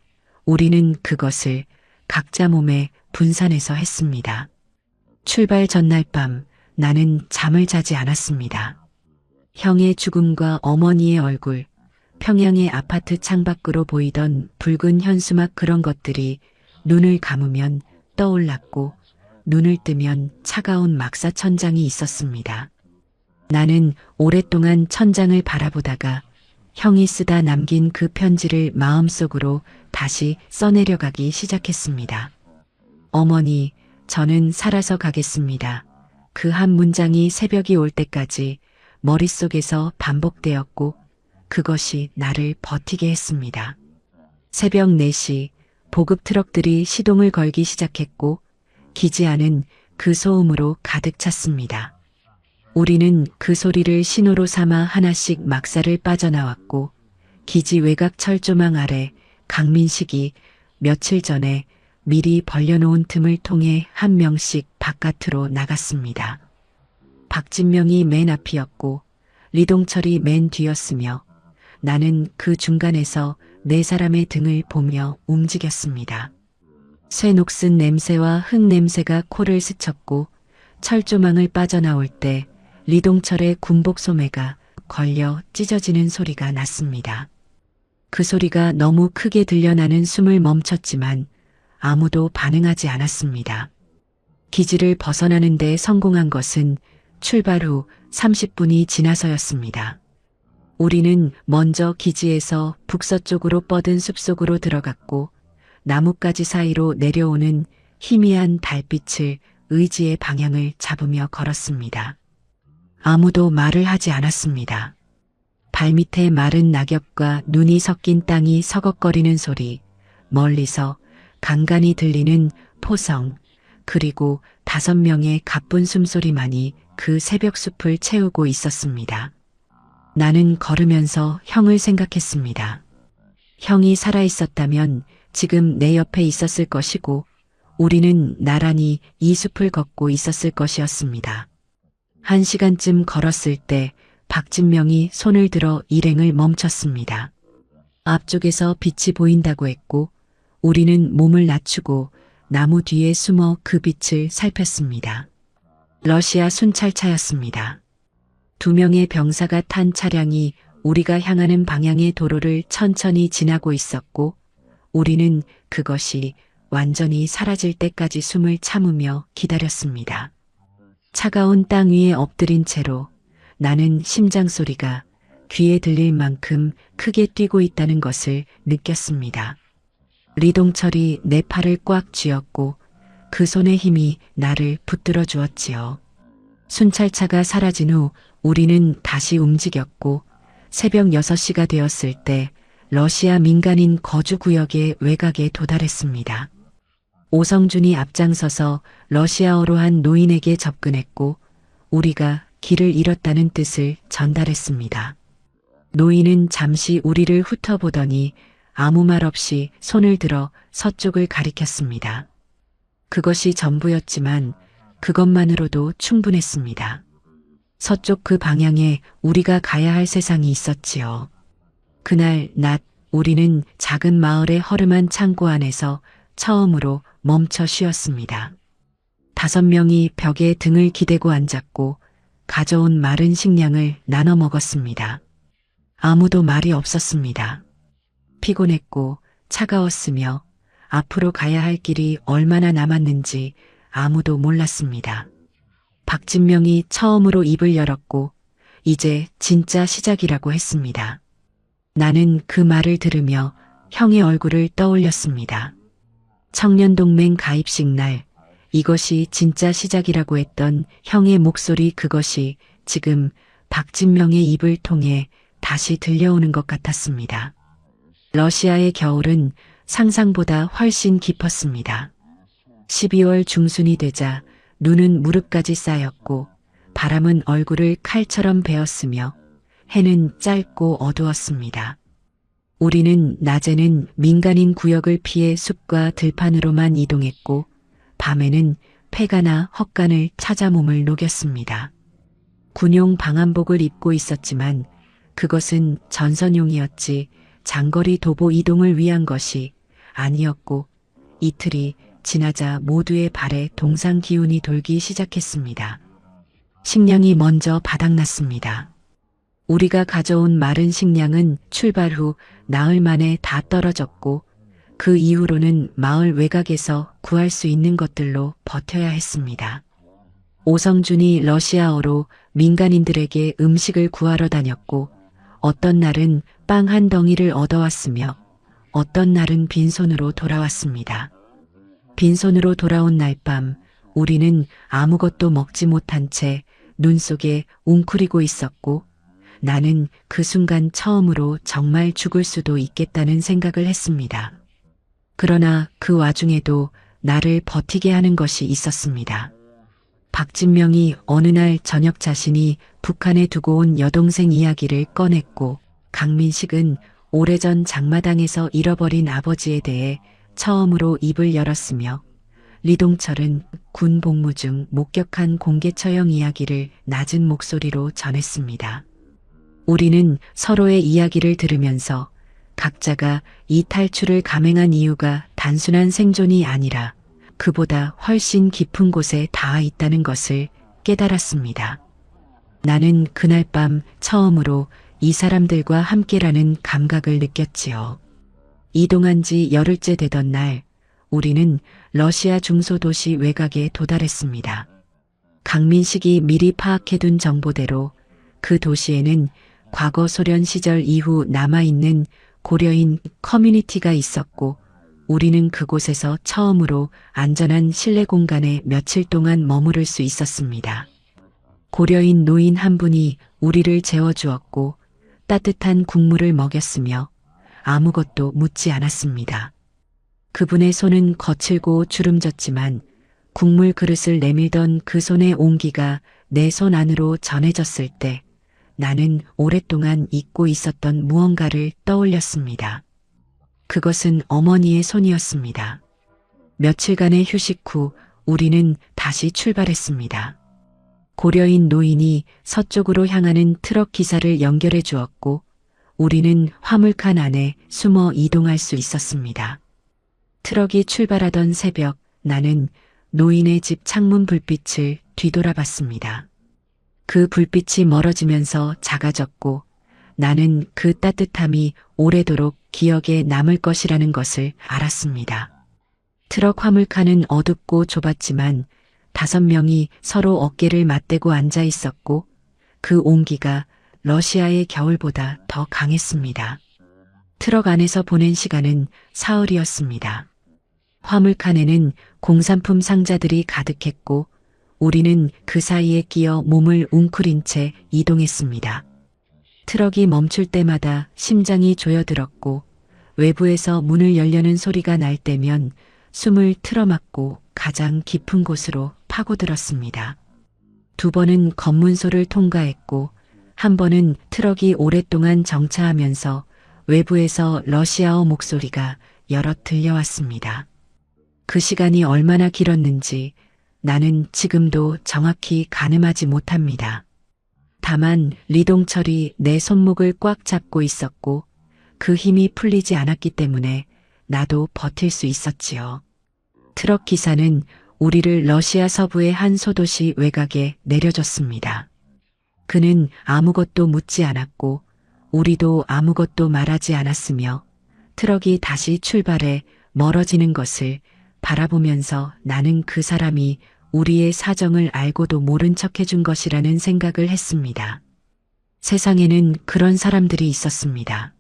우리는 그것을 각자 몸에 분산해서 했습니다. 출발 전날 밤 나는 잠을 자지 않았습니다. 형의 죽음과 어머니의 얼굴, 평양의 아파트 창밖으로 보이던 붉은 현수막 그런 것들이 눈을 감으면 떠올랐고 눈을 뜨면 차가운 막사 천장이 있었습니다. 나는 오랫동안 천장을 바라보다가 형이 쓰다 남긴 그 편지를 마음속으로 다시 써내려가기 시작했습니다. 어머니, 저는 살아서 가겠습니다. 그 한 문장이 새벽이 올 때까지 머릿속에서 반복되었고 그것이 나를 버티게 했습니다. 새벽 4시 보급 트럭들이 시동을 걸기 시작했고 기지 안은 그 소음으로 가득 찼습니다. 우리는 그 소리를 신호로 삼아 하나씩 막사를 빠져나왔고 기지 외곽 철조망 아래 강민식이 며칠 전에 미리 벌려놓은 틈을 통해 한 명씩 바깥으로 나갔습니다. 박진명이 맨 앞이었고 리동철이 맨 뒤였으며 나는 그 중간에서 네 사람의 등을 보며 움직였습니다. 쇠 녹슨 냄새와 흙 냄새가 코를 스쳤고 철조망을 빠져나올 때 리동철의 군복 소매가 걸려 찢어지는 소리가 났습니다. 그 소리가 너무 크게 들려나는 숨을 멈췄지만 아무도 반응하지 않았습니다. 기지를 벗어나는 데 성공한 것은 출발 후 30분이 지나서였습니다. 우리는 먼저 기지에서 북서쪽으로 뻗은 숲속으로 들어갔고 나뭇가지 사이로 내려오는 희미한 달빛을 의지의 방향을 잡으며 걸었습니다. 아무도 말을 하지 않았습니다. 발밑에 마른 낙엽과 눈이 섞인 땅이 서걱거리는 소리, 멀리서 간간히 들리는 포성, 그리고 5명의 가쁜 숨소리만이 그 새벽 숲을 채우고 있었습니다. 나는 걸으면서 형을 생각했습니다. 형이 살아있었다면 지금 내 옆에 있었을 것이고 우리는 나란히 이 숲을 걷고 있었을 것이었습니다. 1시간쯤 걸었을 때 박진명이 손을 들어 일행을 멈췄습니다. 앞쪽에서 빛이 보인다고 했고 우리는 몸을 낮추고 나무 뒤에 숨어 그 빛을 살폈습니다. 러시아 순찰차였습니다. 2명의 병사가 탄 차량이 우리가 향하는 방향의 도로를 천천히 지나고 있었고 우리는 그것이 완전히 사라질 때까지 숨을 참으며 기다렸습니다. 차가운 땅 위에 엎드린 채로 나는 심장 소리가 귀에 들릴 만큼 크게 뛰고 있다는 것을 느꼈습니다. 리동철이 내 팔을 꽉 쥐었고 그 손의 힘이 나를 붙들어 주었지요. 순찰차가 사라진 후 우리는 다시 움직였고 새벽 6시가 되었을 때 러시아 민간인 거주구역의 외곽에 도달했습니다. 오성준이 앞장서서 러시아어로 한 노인에게 접근했고 우리가 길을 잃었다는 뜻을 전달했습니다. 노인은 잠시 우리를 훑어보더니 아무 말 없이 손을 들어 서쪽을 가리켰습니다. 그것이 전부였지만 그것만으로도 충분했습니다. 서쪽 그 방향에 우리가 가야 할 세상이 있었지요. 그날 낮 우리는 작은 마을의 허름한 창고 안에서 처음으로 멈춰 쉬었습니다. 5명이 벽에 등을 기대고 앉았고 가져온 마른 식량을 나눠 먹었습니다. 아무도 말이 없었습니다. 피곤했고 차가웠으며 앞으로 가야 할 길이 얼마나 남았는지 아무도 몰랐습니다. 박진명이 처음으로 입을 열었고 이제 진짜 시작이라고 했습니다. 나는 그 말을 들으며 형의 얼굴을 떠올렸습니다. 청년동맹 가입식 날 이것이 진짜 시작이라고 했던 형의 목소리 그것이 지금 박진명의 입을 통해 다시 들려오는 것 같았습니다. 러시아의 겨울은 상상보다 훨씬 깊었습니다. 12월 중순이 되자 눈은 무릎까지 쌓였고 바람은 얼굴을 칼처럼 베었으며 해는 짧고 어두웠습니다. 우리는 낮에는 민간인 구역을 피해 숲과 들판으로만 이동했고 밤에는 폐가나 헛간을 찾아 몸을 녹였습니다. 군용 방한복을 입고 있었지만 그것은 전선용이었지 장거리 도보 이동을 위한 것이 아니었고 이틀이 지나자 모두의 발에 동상 기운이 돌기 시작했습니다. 식량이 먼저 바닥났습니다. 우리가 가져온 마른 식량은 출발 후 나흘 만에 다 떨어졌고 그 이후로는 마을 외곽에서 구할 수 있는 것들로 버텨야 했습니다. 오성준이 러시아어로 민간인들에게 음식을 구하러 다녔고 어떤 날은 빵 한 덩이를 얻어왔으며 어떤 날은 빈손으로 돌아왔습니다. 빈손으로 돌아온 날 밤 우리는 아무것도 먹지 못한 채 눈 속에 웅크리고 있었고 나는 그 순간 처음으로 정말 죽을 수도 있겠다는 생각을 했습니다. 그러나 그 와중에도 나를 버티게 하는 것이 있었습니다. 박진명이 어느 날 저녁 자신이 북한에 두고 온 여동생 이야기를 꺼냈고 강민식은 오래전 장마당에서 잃어버린 아버지에 대해 처음으로 입을 열었으며 리동철은 군 복무 중 목격한 공개 처형 이야기를 낮은 목소리로 전했습니다. 우리는 서로의 이야기를 들으면서 각자가 이 탈출을 감행한 이유가 단순한 생존이 아니라 그보다 훨씬 깊은 곳에 닿아 있다는 것을 깨달았습니다. 나는 그날 밤 처음으로 이 사람들과 함께라는 감각을 느꼈지요. 이동한 지 열흘째 되던 날, 우리는 러시아 중소도시 외곽에 도달했습니다. 강민식이 미리 파악해둔 정보대로 그 도시에는 과거 소련 시절 이후 남아있는 고려인 커뮤니티가 있었고 우리는 그곳에서 처음으로 안전한 실내 공간에 며칠 동안 머무를 수 있었습니다. 고려인 노인 한 분이 우리를 재워주었고 따뜻한 국물을 먹였으며 아무것도 묻지 않았습니다. 그분의 손은 거칠고 주름졌지만 국물 그릇을 내밀던 그 손의 온기가 내 손 안으로 전해졌을 때 나는 오랫동안 잊고 있었던 무언가를 떠올렸습니다. 그것은 어머니의 손이었습니다. 며칠간의 휴식 후 우리는 다시 출발했습니다. 고려인 노인이 서쪽으로 향하는 트럭 기사를 연결해 주었고 우리는 화물칸 안에 숨어 이동할 수 있었습니다. 트럭이 출발하던 새벽 나는 노인의 집 창문 불빛을 뒤돌아봤습니다. 그 불빛이 멀어지면서 작아졌고 나는 그 따뜻함이 오래도록 기억에 남을 것이라는 것을 알았습니다. 트럭 화물칸은 어둡고 좁았지만 5명이 서로 어깨를 맞대고 앉아 있었고 그 온기가 러시아의 겨울보다 더 강했습니다. 트럭 안에서 보낸 시간은 사흘이었습니다. 화물칸에는 공산품 상자들이 가득했고 우리는 그 사이에 끼어 몸을 웅크린 채 이동했습니다. 트럭이 멈출 때마다 심장이 조여들었고 외부에서 문을 열려는 소리가 날 때면 숨을 틀어막고 가장 깊은 곳으로 파고들었습니다. 2번은 검문소를 통과했고 한 번은 트럭이 오랫동안 정차하면서 외부에서 러시아어 목소리가 여러 들려왔습니다. 그 시간이 얼마나 길었는지 나는 지금도 정확히 가늠하지 못합니다. 다만 리동철이 내 손목을 꽉 잡고 있었고 그 힘이 풀리지 않았기 때문에 나도 버틸 수 있었지요. 트럭 기사는 우리를 러시아 서부의 한 소도시 외곽에 내려줬습니다. 그는 아무것도 묻지 않았고 우리도 아무것도 말하지 않았으며 트럭이 다시 출발해 멀어지는 것을 바라보면서 나는 그 사람이 우리의 사정을 알고도 모른 척 해준 것이라는 생각을 했습니다. 세상에는 그런 사람들이 있었습니다.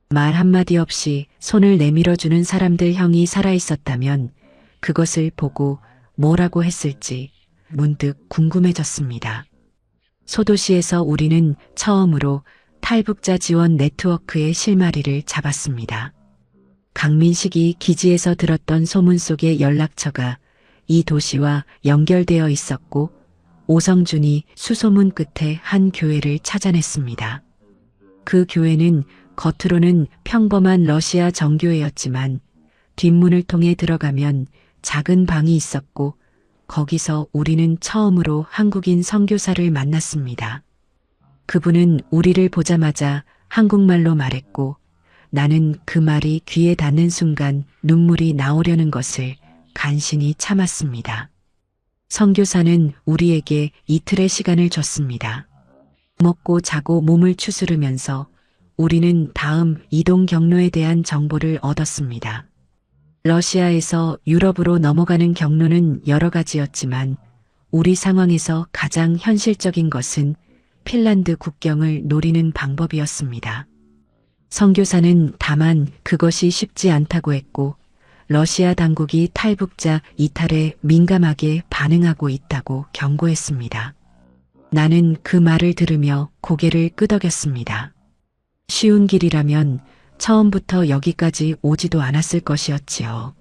말 한마디 없이 손을 내밀어주는 사람들. 형이 살아있었다면 그것을 보고 뭐라고 했을지 문득 궁금해졌습니다. 소도시에서 우리는 처음으로 탈북자 지원 네트워크의 실마리를 잡았습니다. 강민식이 기지에서 들었던 소문 속의 연락처가 이 도시와 연결되어 있었고 오성준이 수소문 끝에 한 교회를 찾아냈습니다. 그 교회는 겉으로는 평범한 러시아 정교회였지만 뒷문을 통해 들어가면 작은 방이 있었고 거기서 우리는 처음으로 한국인 선교사를 만났습니다. 그분은 우리를 보자마자 한국말로 말했고 나는 그 말이 귀에 닿는 순간 눈물이 나오려는 것을 간신히 참았습니다. 선교사는 우리에게 이틀의 시간을 줬습니다. 먹고 자고 몸을 추스르면서 우리는 다음 이동 경로에 대한 정보를 얻었습니다. 러시아에서 유럽으로 넘어가는 경로는 여러 가지였지만 우리 상황에서 가장 현실적인 것은 핀란드 국경을 노리는 방법이었습니다. 선교사는 다만 그것이 쉽지 않다고 했고 러시아 당국이 탈북자 이탈에 민감하게 반응하고 있다고 경고했습니다. 나는 그 말을 들으며 고개를 끄덕였습니다. 쉬운 길이라면 처음부터 여기까지 오지도 않았을 것이었지요.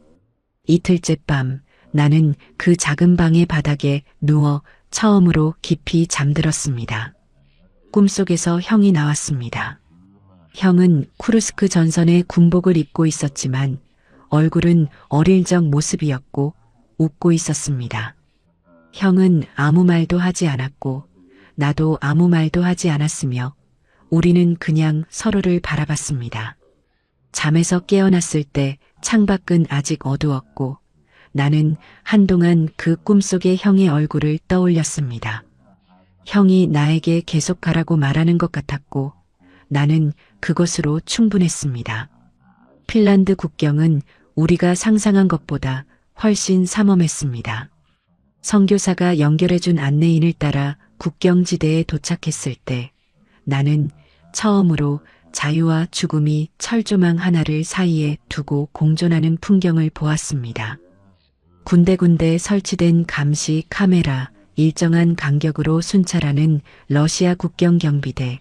이틀째 밤 나는 그 작은 방의 바닥에 누워 처음으로 깊이 잠들었습니다. 꿈속에서 형이 나왔습니다. 형은 쿠르스크 전선의 군복을 입고 있었지만 얼굴은 어릴 적 모습이었고 웃고 있었습니다. 형은 아무 말도 하지 않았고 나도 아무 말도 하지 않았으며 우리는 그냥 서로를 바라봤습니다. 잠에서 깨어났을 때 창밖은 아직 어두웠고 나는 한동안 그 꿈속의 형의 얼굴을 떠올렸습니다. 형이 나에게 계속 가라고 말하는 것 같았고 나는 그것으로 충분했습니다. 핀란드 국경은 우리가 상상한 것보다 훨씬 삼엄했습니다. 선교사가 연결해준 안내인을 따라 국경지대에 도착했을 때 나는 처음으로 자유와 죽음이 철조망 하나를 사이에 두고 공존하는 풍경을 보았습니다. 군데군데 설치된 감시 카메라, 일정한 간격으로 순찰하는 러시아 국경 경비대,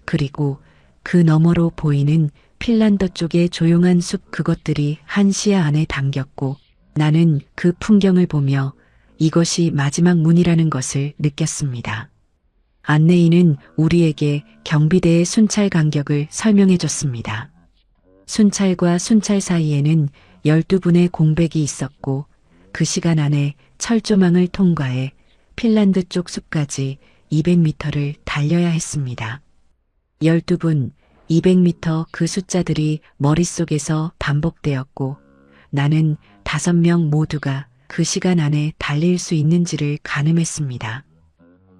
그리고 그 너머로 보이는 핀란드 쪽의 조용한 숲, 그것들이 한 시야 안에 담겼고 나는 그 풍경을 보며 이것이 마지막 문이라는 것을 느꼈습니다. 안내인은 우리에게 경비대의 순찰 간격을 설명해 줬습니다. 순찰과 순찰 사이에는 12분의 공백이 있었고 그 시간 안에 철조망을 통과해 핀란드 쪽 숲까지 200m를 달려야 했습니다. 12분, 200m, 그 숫자들이 머릿속에서 반복되었고 나는 5명 모두가 그 시간 안에 달릴 수 있는지를 가늠했습니다.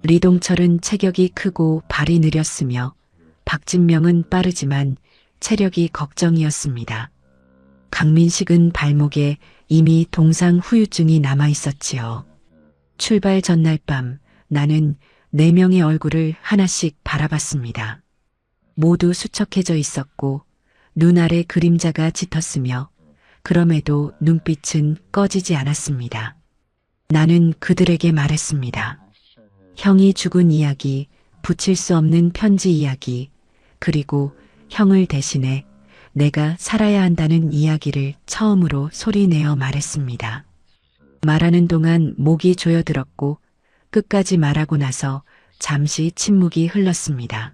리동철은 체격이 크고 발이 느렸으며 박진명은 빠르지만 체력이 걱정이었습니다. 강민식은 발목에 이미 동상 후유증이 남아 있었지요. 출발 전날 밤 나는 4명의 얼굴을 하나씩 바라봤습니다. 모두 수척해져 있었고 눈 아래 그림자가 짙었으며 그럼에도 눈빛은 꺼지지 않았습니다. 나는 그들에게 말했습니다. 형이 죽은 이야기, 붙일 수 없는 편지 이야기, 그리고 형을 대신해 내가 살아야 한다는 이야기를 처음으로 소리내어 말했습니다. 말하는 동안 목이 조여들었고 끝까지 말하고 나서 잠시 침묵이 흘렀습니다.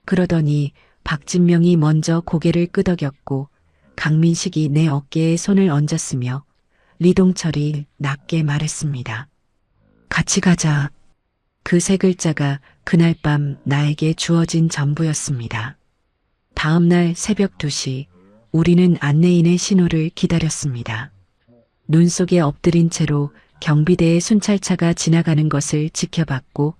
그러더니 박진명이 먼저 고개를 끄덕였고 강민식이 내 어깨에 손을 얹었으며 리동철이 낮게 말했습니다. 같이 가자. 그 3글자가 그날 밤 나에게 주어진 전부였습니다. 다음 날 새벽 2시 우리는 안내인의 신호를 기다렸습니다. 눈 속에 엎드린 채로 경비대의 순찰차가 지나가는 것을 지켜봤고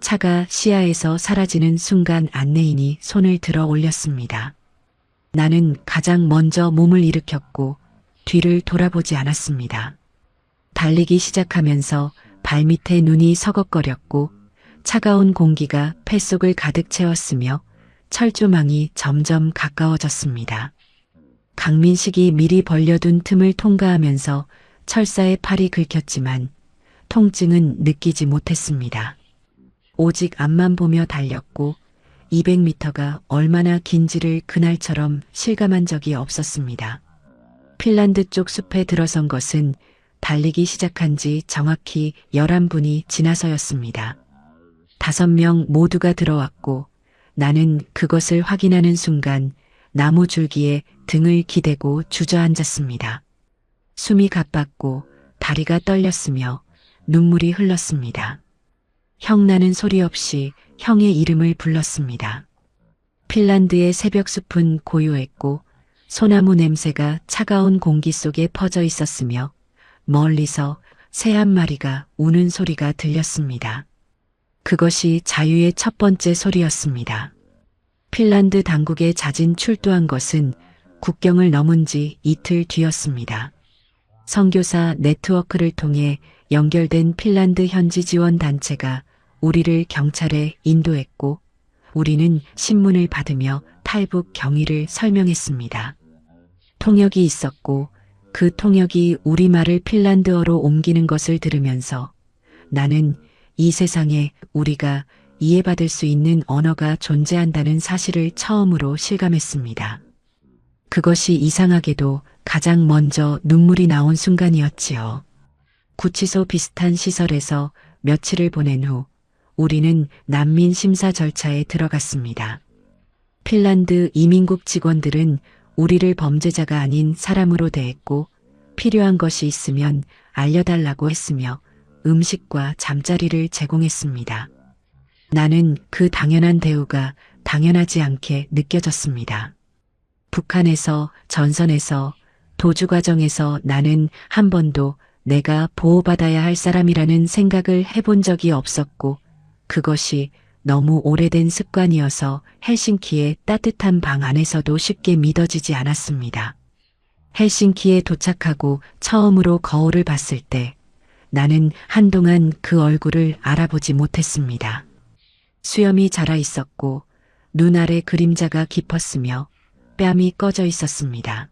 차가 시야에서 사라지는 순간 안내인이 손을 들어 올렸습니다. 나는 가장 먼저 몸을 일으켰고 뒤를 돌아보지 않았습니다. 달리기 시작하면서 발밑에 눈이 서걱거렸고 차가운 공기가 폐속을 가득 채웠으며 철조망이 점점 가까워졌습니다. 강민식이 미리 벌려둔 틈을 통과하면서 철사에 팔이 긁혔지만 통증은 느끼지 못했습니다. 오직 앞만 보며 달렸고 200m가 얼마나 긴지를 그날처럼 실감한 적이 없었습니다. 핀란드 쪽 숲에 들어선 것은 달리기 시작한 지 정확히 11분이 지나서였습니다. 5명 모두가 들어왔고 나는 그것을 확인하는 순간 나무 줄기에 등을 기대고 주저앉았습니다. 숨이 가빴고 다리가 떨렸으며 눈물이 흘렀습니다. 형, 나는 소리 없이 형의 이름을 불렀습니다. 핀란드의 새벽 숲은 고요했고 소나무 냄새가 차가운 공기 속에 퍼져 있었으며 멀리서 새 한 마리가 우는 소리가 들렸습니다. 그것이 자유의 첫 번째 소리였습니다. 핀란드 당국의 자진 출두한 것은 국경을 넘은 지 이틀 뒤였습니다. 선교사 네트워크를 통해 연결된 핀란드 현지 지원 단체가 우리를 경찰에 인도했고 우리는 신문을 받으며 탈북 경위를 설명했습니다. 통역이 있었고 그 통역이 우리말을 핀란드어로 옮기는 것을 들으면서 나는 이 세상에 우리가 이해받을 수 있는 언어가 존재한다는 사실을 처음으로 실감했습니다. 그것이 이상하게도 가장 먼저 눈물이 나온 순간이었지요. 구치소 비슷한 시설에서 며칠을 보낸 후 우리는 난민 심사 절차에 들어갔습니다. 핀란드 이민국 직원들은 우리를 범죄자가 아닌 사람으로 대했고 필요한 것이 있으면 알려달라고 했으며 음식과 잠자리를 제공했습니다. 나는 그 당연한 대우가 당연하지 않게 느껴졌습니다. 북한에서, 전선에서, 도주 과정에서 나는 한 번도 내가 보호받아야 할 사람이라는 생각을 해본 적이 없었고 그것이 너무 오래된 습관이어서 헬싱키의 따뜻한 방 안에서도 쉽게 믿어지지 않았습니다. 헬싱키에 도착하고 처음으로 거울을 봤을 때 나는 한동안 그 얼굴을 알아보지 못했습니다. 수염이 자라 있었고 눈 아래 그림자가 깊었으며 뺨이 꺼져 있었습니다.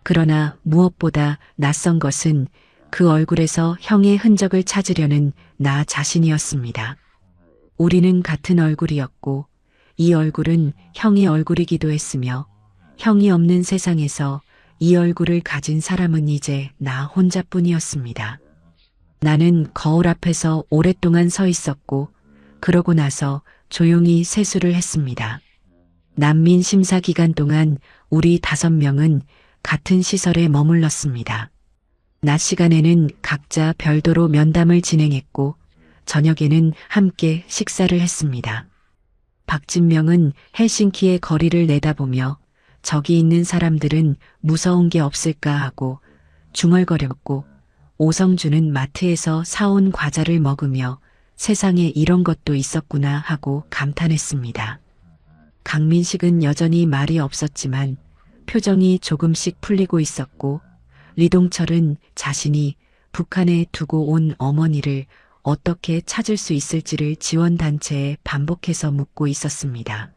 그러나 무엇보다 낯선 것은 그 얼굴에서 형의 흔적을 찾으려는 나 자신이었습니다. 우리는 같은 얼굴이었고 이 얼굴은 형의 얼굴이기도 했으며 형이 없는 세상에서 이 얼굴을 가진 사람은 이제 나 혼자뿐이었습니다. 나는 거울 앞에서 오랫동안 서 있었고 그러고 나서 조용히 세수를 했습니다. 난민 심사 기간 동안 우리 5명은 같은 시설에 머물렀습니다. 낮 시간에는 각자 별도로 면담을 진행했고 저녁에는 함께 식사를 했습니다. 박진명은 헬싱키의 거리를 내다보며 저기 있는 사람들은 무서운 게 없을까 하고 중얼거렸고 오성준은 마트에서 사온 과자를 먹으며 세상에 이런 것도 있었구나 하고 감탄했습니다. 강민식은 여전히 말이 없었지만 표정이 조금씩 풀리고 있었고 리동철은 자신이 북한에 두고 온 어머니를 어떻게 찾을 수 있을지를 지원단체에 반복해서 묻고 있었습니다.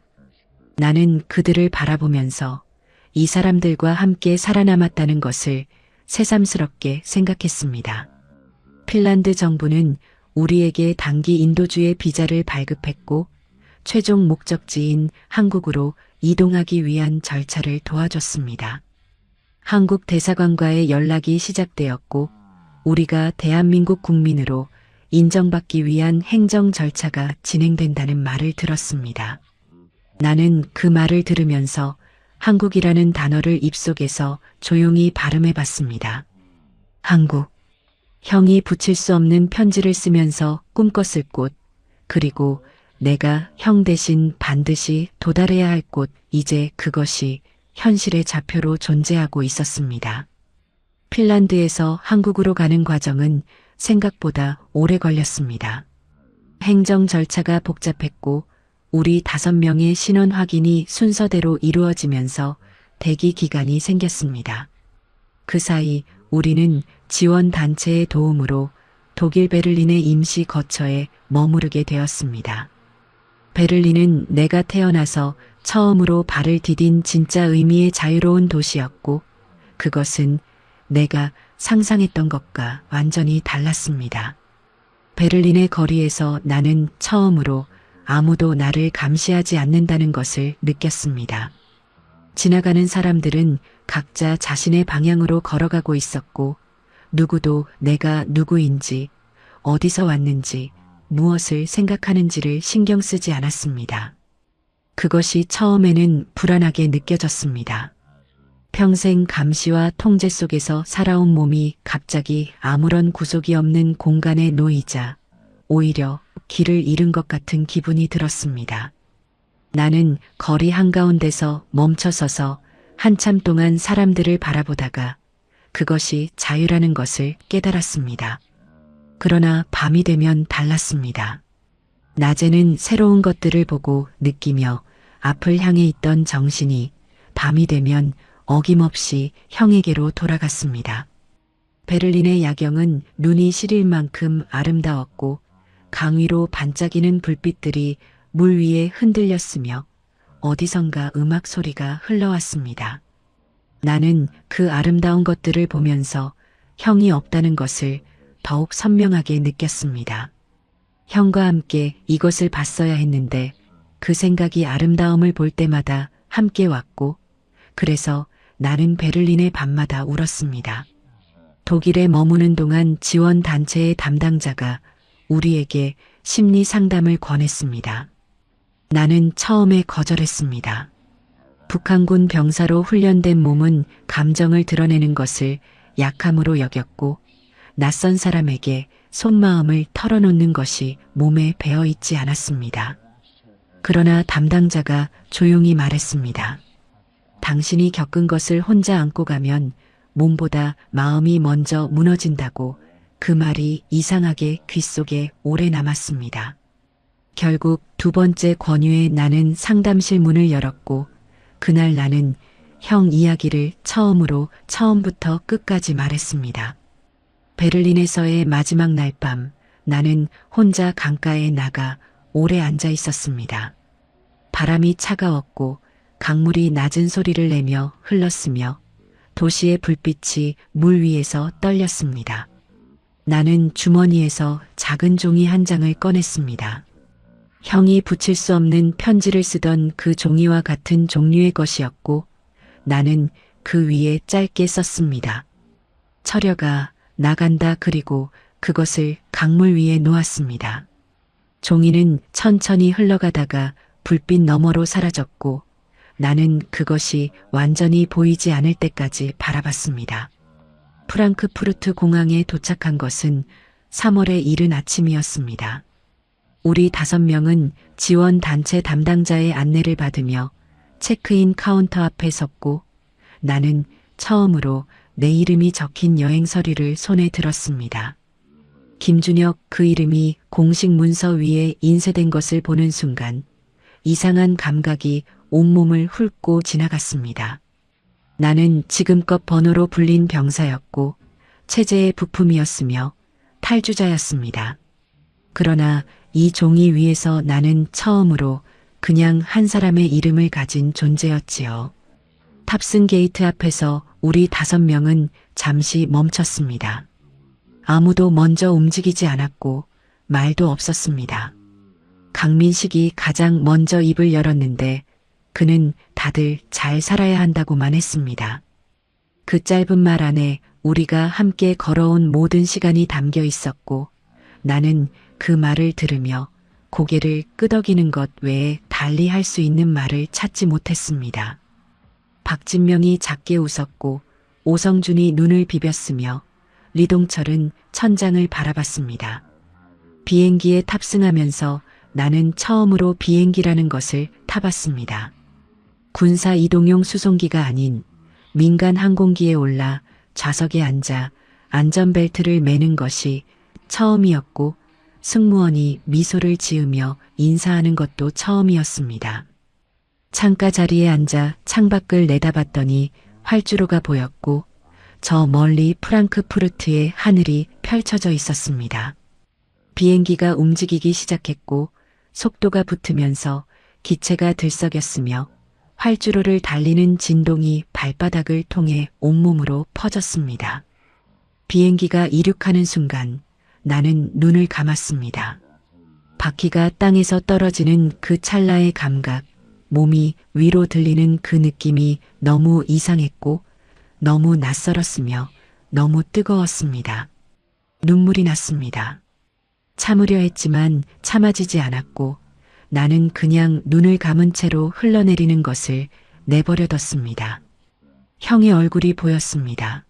나는 그들을 바라보면서 이 사람들과 함께 살아남았다는 것을 새삼스럽게 생각했습니다. 핀란드 정부는 우리에게 단기 인도주의 비자를 발급했고 최종 목적지인 한국으로 이동하기 위한 절차를 도와줬습니다. 한국 대사관과의 연락이 시작되었고 우리가 대한민국 국민으로 인정받기 위한 행정 절차가 진행된다는 말을 들었습니다. 나는 그 말을 들으면서 한국이라는 단어를 입속에서 조용히 발음해 봤습니다. 한국. 형이 붙일 수 없는 편지를 쓰면서 꿈꿨을 곳, 그리고 내가 형 대신 반드시 도달해야 할 곳, 이제 그것이 현실의 좌표로 존재하고 있었습니다. 핀란드에서 한국으로 가는 과정은 생각보다 오래 걸렸습니다. 행정 절차가 복잡했고 우리 5명의 신원 확인이 순서대로 이루어지면서 대기 기간이 생겼습니다. 그 사이 우리는 지원단체의 도움으로 독일 베를린의 임시 거처에 머무르게 되었습니다. 베를린은 내가 태어나서 처음으로 발을 디딘 진짜 의미의 자유로운 도시였고 그것은 내가 상상했던 것과 완전히 달랐습니다. 베를린의 거리에서 나는 처음으로 아무도 나를 감시하지 않는다는 것을 느꼈습니다. 지나가는 사람들은 각자 자신의 방향으로 걸어가고 있었고 누구도 내가 누구인지, 어디서 왔는지, 무엇을 생각하는지를 신경 쓰지 않았습니다. 그것이 처음에는 불안하게 느껴졌습니다. 평생 감시와 통제 속에서 살아온 몸이 갑자기 아무런 구속이 없는 공간에 놓이자 오히려 길을 잃은 것 같은 기분이 들었습니다. 나는 거리 한가운데서 멈춰서서 한참 동안 사람들을 바라보다가 그것이 자유라는 것을 깨달았습니다. 그러나 밤이 되면 달랐습니다. 낮에는 새로운 것들을 보고 느끼며 앞을 향해 있던 정신이 밤이 되면 어김없이 형에게로 돌아갔습니다. 베를린의 야경은 눈이 시릴 만큼 아름다웠고 강 위로 반짝이는 불빛들이 물 위에 흔들렸으며 어디선가 음악 소리가 흘러왔습니다. 나는 그 아름다운 것들을 보면서 형이 없다는 것을 더욱 선명하게 느꼈습니다. 형과 함께 이것을 봤어야 했는데 그 생각이 아름다움을 볼 때마다 함께 왔고 그래서 나는 베를린의 밤마다 울었습니다. 독일에 머무는 동안 지원단체의 담당자가 우리에게 심리 상담을 권했습니다. 나는 처음에 거절했습니다. 북한군 병사로 훈련된 몸은 감정을 드러내는 것을 약함으로 여겼고 낯선 사람에게 속마음을 털어놓는 것이 몸에 배어 있지 않았습니다. 그러나 담당자가 조용히 말했습니다. 당신이 겪은 것을 혼자 안고 가면 몸보다 마음이 먼저 무너진다고. 그 말이 이상하게 귓속에 오래 남았습니다. 결국 두 번째 권유에 나는 상담실 문을 열었고 그날 나는 형 이야기를 처음부터 끝까지 말했습니다. 베를린에서의 마지막 날 밤 나는 혼자 강가에 나가 오래 앉아 있었습니다. 바람이 차가웠고 강물이 낮은 소리를 내며 흘렀으며 도시의 불빛이 물 위에서 떨렸습니다. 나는 주머니에서 작은 종이 한 장을 꺼냈습니다. 형이 붙일 수 없는 편지를 쓰던 그 종이와 같은 종류의 것이었고 나는 그 위에 짧게 썼습니다. 철여가 나간다. 그리고 그것을 강물 위에 놓았습니다. 종이는 천천히 흘러가다가 불빛 너머로 사라졌고 나는 그것이 완전히 보이지 않을 때까지 바라봤습니다. 프랑크푸르트 공항에 도착한 것은 3월의 이른 아침이었습니다. 우리 5명은 지원단체 담당자의 안내를 받으며 체크인 카운터 앞에 섰고 나는 처음으로 내 이름이 적힌 여행 서류를 손에 들었습니다. 김준혁, 그 이름이 공식 문서 위에 인쇄된 것을 보는 순간 이상한 감각이 온몸을 훑고 지나갔습니다. 나는 지금껏 번호로 불린 병사였고 체제의 부품이었으며 탈주자였습니다. 그러나 이 종이 위에서 나는 처음으로 그냥 한 사람의 이름을 가진 존재였지요. 탑승 게이트 앞에서 우리 5명은 잠시 멈췄습니다. 아무도 먼저 움직이지 않았고 말도 없었습니다. 강민식이 가장 먼저 입을 열었는데 그는 다들 잘 살아야 한다고만 했습니다. 그 짧은 말 안에 우리가 함께 걸어온 모든 시간이 담겨 있었고 나는 그 말을 들으며 고개를 끄덕이는 것 외에 달리 할 수 있는 말을 찾지 못했습니다. 박진명이 작게 웃었고 오성준이 눈을 비볐으며 리동철은 천장을 바라봤습니다. 비행기에 탑승하면서 나는 처음으로 비행기라는 것을 타봤습니다. 군사 이동용 수송기가 아닌 민간 항공기에 올라 좌석에 앉아 안전벨트를 매는 것이 처음이었고 승무원이 미소를 지으며 인사하는 것도 처음이었습니다. 창가 자리에 앉아 창밖을 내다봤더니 활주로가 보였고 저 멀리 프랑크푸르트의 하늘이 펼쳐져 있었습니다. 비행기가 움직이기 시작했고 속도가 붙으면서 기체가 들썩였으며 활주로를 달리는 진동이 발바닥을 통해 온몸으로 퍼졌습니다. 비행기가 이륙하는 순간 나는 눈을 감았습니다. 바퀴가 땅에서 떨어지는 그 찰나의 감각, 몸이 위로 들리는 그 느낌이 너무 이상했고 너무 낯설었으며 너무 뜨거웠습니다. 눈물이 났습니다. 참으려 했지만 참아지지 않았고 나는 그냥 눈을 감은 채로 흘러내리는 것을 내버려뒀습니다. 형의 얼굴이 보였습니다.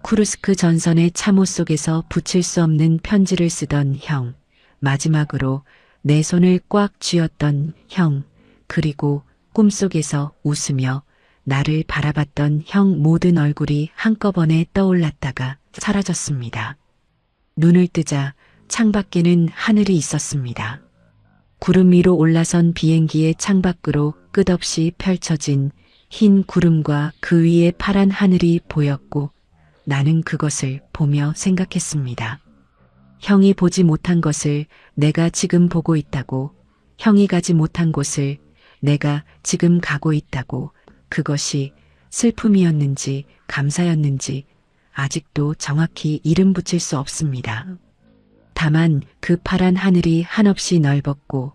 쿠르스크 전선의 참호 속에서 붙일 수 없는 편지를 쓰던 형, 마지막으로 내 손을 꽉 쥐었던 형, 그리고 꿈속에서 웃으며 나를 바라봤던 형 모든 얼굴이 한꺼번에 떠올랐다가 사라졌습니다. 눈을 뜨자 창밖에는 하늘이 있었습니다. 구름 위로 올라선 비행기의 창밖으로 끝없이 펼쳐진 흰 구름과 그 위에 파란 하늘이 보였고 나는 그것을 보며 생각했습니다. 형이 보지 못한 것을 내가 지금 보고 있다고, 형이 가지 못한 곳을 내가 지금 가고 있다고. 그것이 슬픔이었는지 감사였는지 아직도 정확히 이름 붙일 수 없습니다. 다만 그 파란 하늘이 한없이 넓었고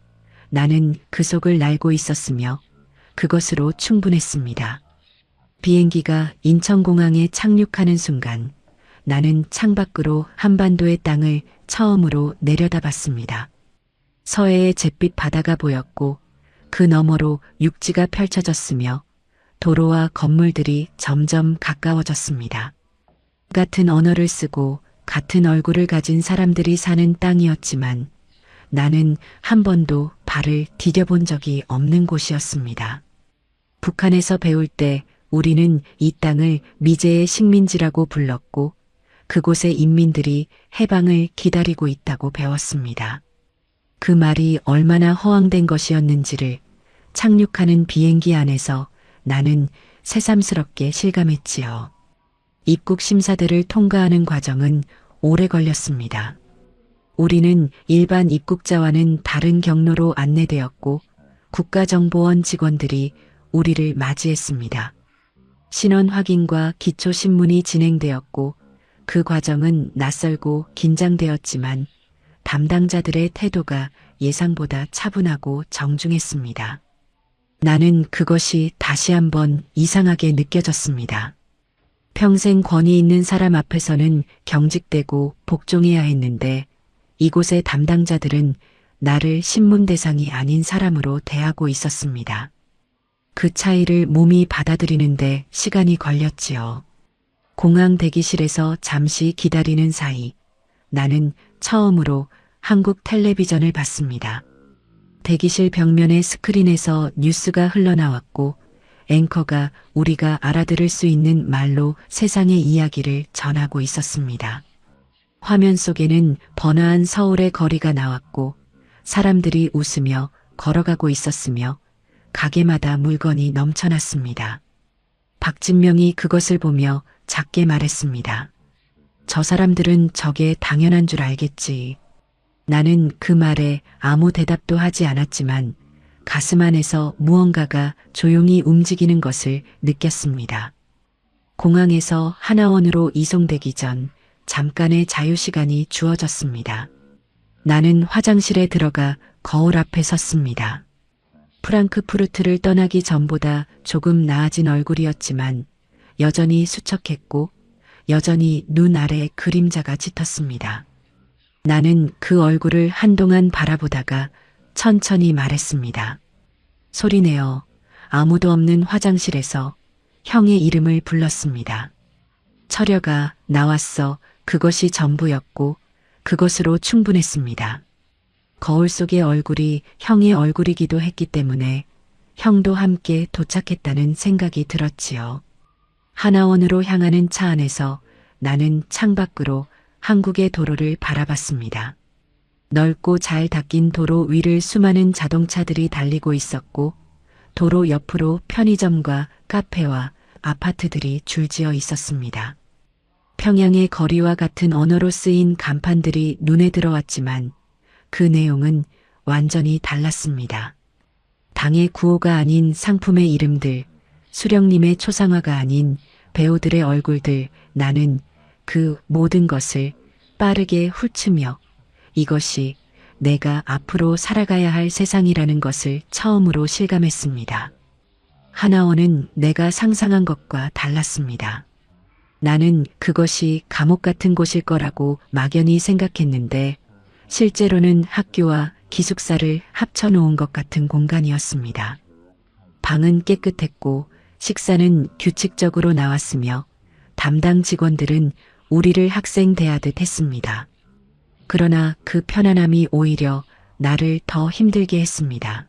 나는 그 속을 날고 있었으며 그것으로 충분했습니다. 비행기가 인천공항에 착륙하는 순간 나는 창밖으로 한반도의 땅을 처음으로 내려다봤습니다. 서해의 잿빛 바다가 보였고 그 너머로 육지가 펼쳐졌으며 도로와 건물들이 점점 가까워졌습니다. 같은 언어를 쓰고 같은 얼굴을 가진 사람들이 사는 땅이었지만 나는 한 번도 발을 디뎌본 적이 없는 곳이었습니다. 북한에서 배울 때 우리는 이 땅을 미제의 식민지라고 불렀고 그곳의 인민들이 해방을 기다리고 있다고 배웠습니다. 그 말이 얼마나 허황된 것이었는지를 착륙하는 비행기 안에서 나는 새삼스럽게 실감했지요. 입국 심사들을 통과하는 과정은 오래 걸렸습니다. 우리는 일반 입국자와는 다른 경로로 안내되었고 국가정보원 직원들이 우리를 맞이했습니다. 신원 확인과 기초 신문이 진행되었고 그 과정은 낯설고 긴장되었지만 담당자들의 태도가 예상보다 차분하고 정중했습니다. 나는 그것이 다시 한번 이상하게 느껴졌습니다. 평생 권위 있는 사람 앞에서는 경직되고 복종해야 했는데 이곳의 담당자들은 나를 신문 대상이 아닌 사람으로 대하고 있었습니다. 그 차이를 몸이 받아들이는데 시간이 걸렸지요. 공항 대기실에서 잠시 기다리는 사이 나는 처음으로 한국 텔레비전을 봤습니다. 대기실 벽면의 스크린에서 뉴스가 흘러나왔고 앵커가 우리가 알아들을 수 있는 말로 세상의 이야기를 전하고 있었습니다. 화면 속에는 번화한 서울의 거리가 나왔고 사람들이 웃으며 걸어가고 있었으며 가게마다 물건이 넘쳐났습니다. 박진명이 그것을 보며 작게 말했습니다. 저 사람들은 저게 당연한 줄 알겠지. 나는 그 말에 아무 대답도 하지 않았지만 가슴 안에서 무언가가 조용히 움직이는 것을 느꼈습니다. 공항에서 하나원으로 이송되기 전 잠깐의 자유시간이 주어졌습니다. 나는 화장실에 들어가 거울 앞에 섰습니다. 프랑크푸르트를 떠나기 전보다 조금 나아진 얼굴이었지만 여전히 수척했고 여전히 눈 아래 그림자가 짙었습니다. 나는 그 얼굴을 한동안 바라보다가 천천히 말했습니다. 소리내어 아무도 없는 화장실에서 형의 이름을 불렀습니다. 철여가 나왔어. 그것이 전부였고 그것으로 충분했습니다. 거울 속의 얼굴이 형의 얼굴이기도 했기 때문에 형도 함께 도착했다는 생각이 들었지요. 하나원으로 향하는 차 안에서 나는 창밖으로 한국의 도로를 바라봤습니다. 넓고 잘 닦인 도로 위를 수많은 자동차들이 달리고 있었고 도로 옆으로 편의점과 카페와 아파트들이 줄지어 있었습니다. 평양의 거리와 같은 언어로 쓰인 간판들이 눈에 들어왔지만 그 내용은 완전히 달랐습니다. 당의 구호가 아닌 상품의 이름들, 수령님의 초상화가 아닌 배우들의 얼굴들, 나는 그 모든 것을 빠르게 훑으며 이것이 내가 앞으로 살아가야 할 세상이라는 것을 처음으로 실감했습니다. 하나원은 내가 상상한 것과 달랐습니다. 나는 그것이 감옥 같은 곳일 거라고 막연히 생각했는데 실제로는 학교와 기숙사를 합쳐놓은 것 같은 공간이었습니다. 방은 깨끗했고 식사는 규칙적으로 나왔으며 담당 직원들은 우리를 학생 대하듯 했습니다. 그러나 그 편안함이 오히려 나를 더 힘들게 했습니다.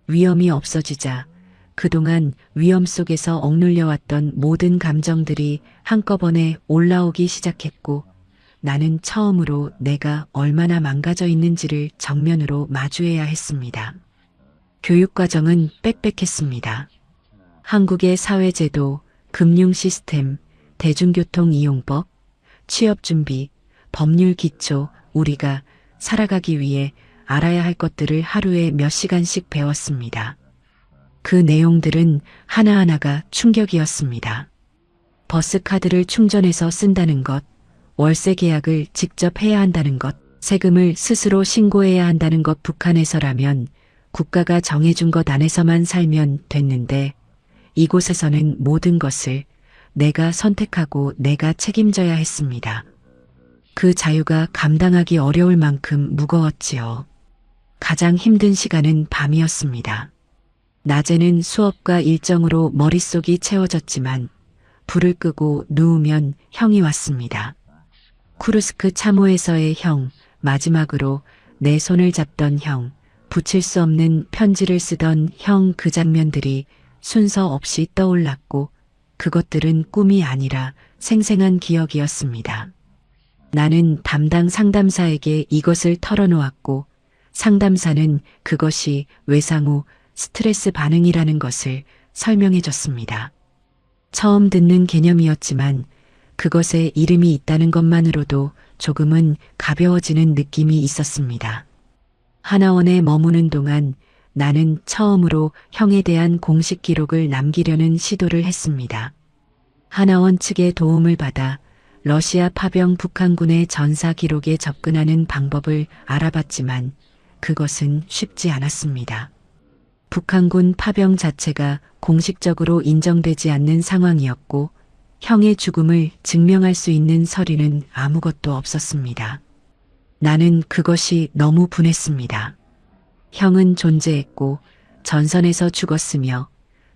위험이 없어지자 그동안 위험 속에서 억눌려왔던 모든 감정들이 한꺼번에 올라오기 시작했고 나는 처음으로 내가 얼마나 망가져 있는지를 정면으로 마주해야 했습니다. 교육과정은 빽빽했습니다. 한국의 사회제도, 금융 시스템, 대중교통 이용법, 취업준비, 법률 기초, 우리가 살아가기 위해 알아야 할 것들을 하루에 몇 시간씩 배웠습니다. 그 내용들은 하나하나가 충격이었습니다. 버스카드를 충전해서 쓴다는 것, 월세 계약을 직접 해야 한다는 것, 세금을 스스로 신고해야 한다는 것, 북한에서라면 국가가 정해준 것 안에서만 살면 됐는데 이곳에서는 모든 것을 내가 선택하고 내가 책임져야 했습니다. 그 자유가 감당하기 어려울 만큼 무거웠지요. 가장 힘든 시간은 밤이었습니다. 낮에는 수업과 일정으로 머릿속이 채워졌지만 불을 끄고 누우면 형이 왔습니다. 쿠르스크 참호에서의 형, 마지막으로 내 손을 잡던 형, 붙일 수 없는 편지를 쓰던 형, 그 장면들이 순서 없이 떠올랐고 그것들은 꿈이 아니라 생생한 기억이었습니다. 나는 담당 상담사에게 이것을 털어놓았고 상담사는 그것이 외상 후 스트레스 반응이라는 것을 설명해 줬습니다. 처음 듣는 개념이었지만 그것에 이름이 있다는 것만으로도 조금은 가벼워지는 느낌이 있었습니다. 하나원에 머무는 동안 나는 처음으로 형에 대한 공식 기록을 남기려는 시도를 했습니다. 하나원 측의 도움을 받아 러시아 파병 북한군의 전사 기록에 접근하는 방법을 알아봤지만 그것은 쉽지 않았습니다. 북한군 파병 자체가 공식적으로 인정되지 않는 상황이었고 형의 죽음을 증명할 수 있는 서류는 아무것도 없었습니다. 나는 그것이 너무 분했습니다. 형은 존재했고 전선에서 죽었으며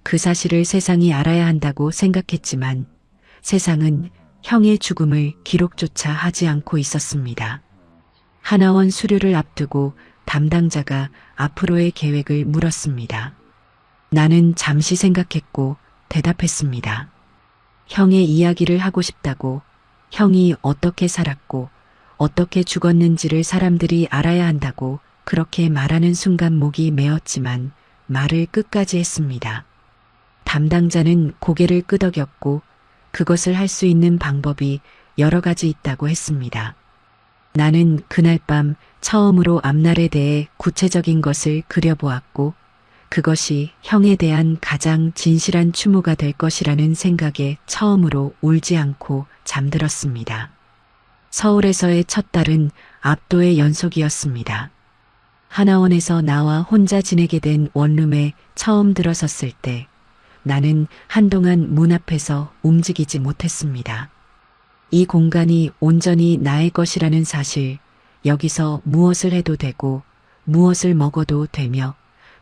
그 사실을 세상이 알아야 한다고 생각했지만 세상은 형의 죽음을 기록조차 하지 않고 있었습니다. 하나원 수료를 앞두고 담당자가 앞으로의 계획을 물었습니다. 나는 잠시 생각했고 대답했습니다. 형의 이야기를 하고 싶다고, 형이 어떻게 살았고 어떻게 죽었는지를 사람들이 알아야 한다고 그렇게 말하는 순간 목이 메었지만 말을 끝까지 했습니다. 담당자는 고개를 끄덕였고 그것을 할 수 있는 방법이 여러 가지 있다고 했습니다. 나는 그날 밤 처음으로 앞날에 대해 구체적인 것을 그려보았고 그것이 형에 대한 가장 진실한 추모가 될 것이라는 생각에 처음으로 울지 않고 잠들었습니다. 서울에서의 첫 달은 압도의 연속이었습니다. 하나원에서 나와 혼자 지내게 된 원룸에 처음 들어섰을 때 나는 한동안 문 앞에서 움직이지 못했습니다. 이 공간이 온전히 나의 것이라는 사실, 여기서 무엇을 해도 되고 무엇을 먹어도 되며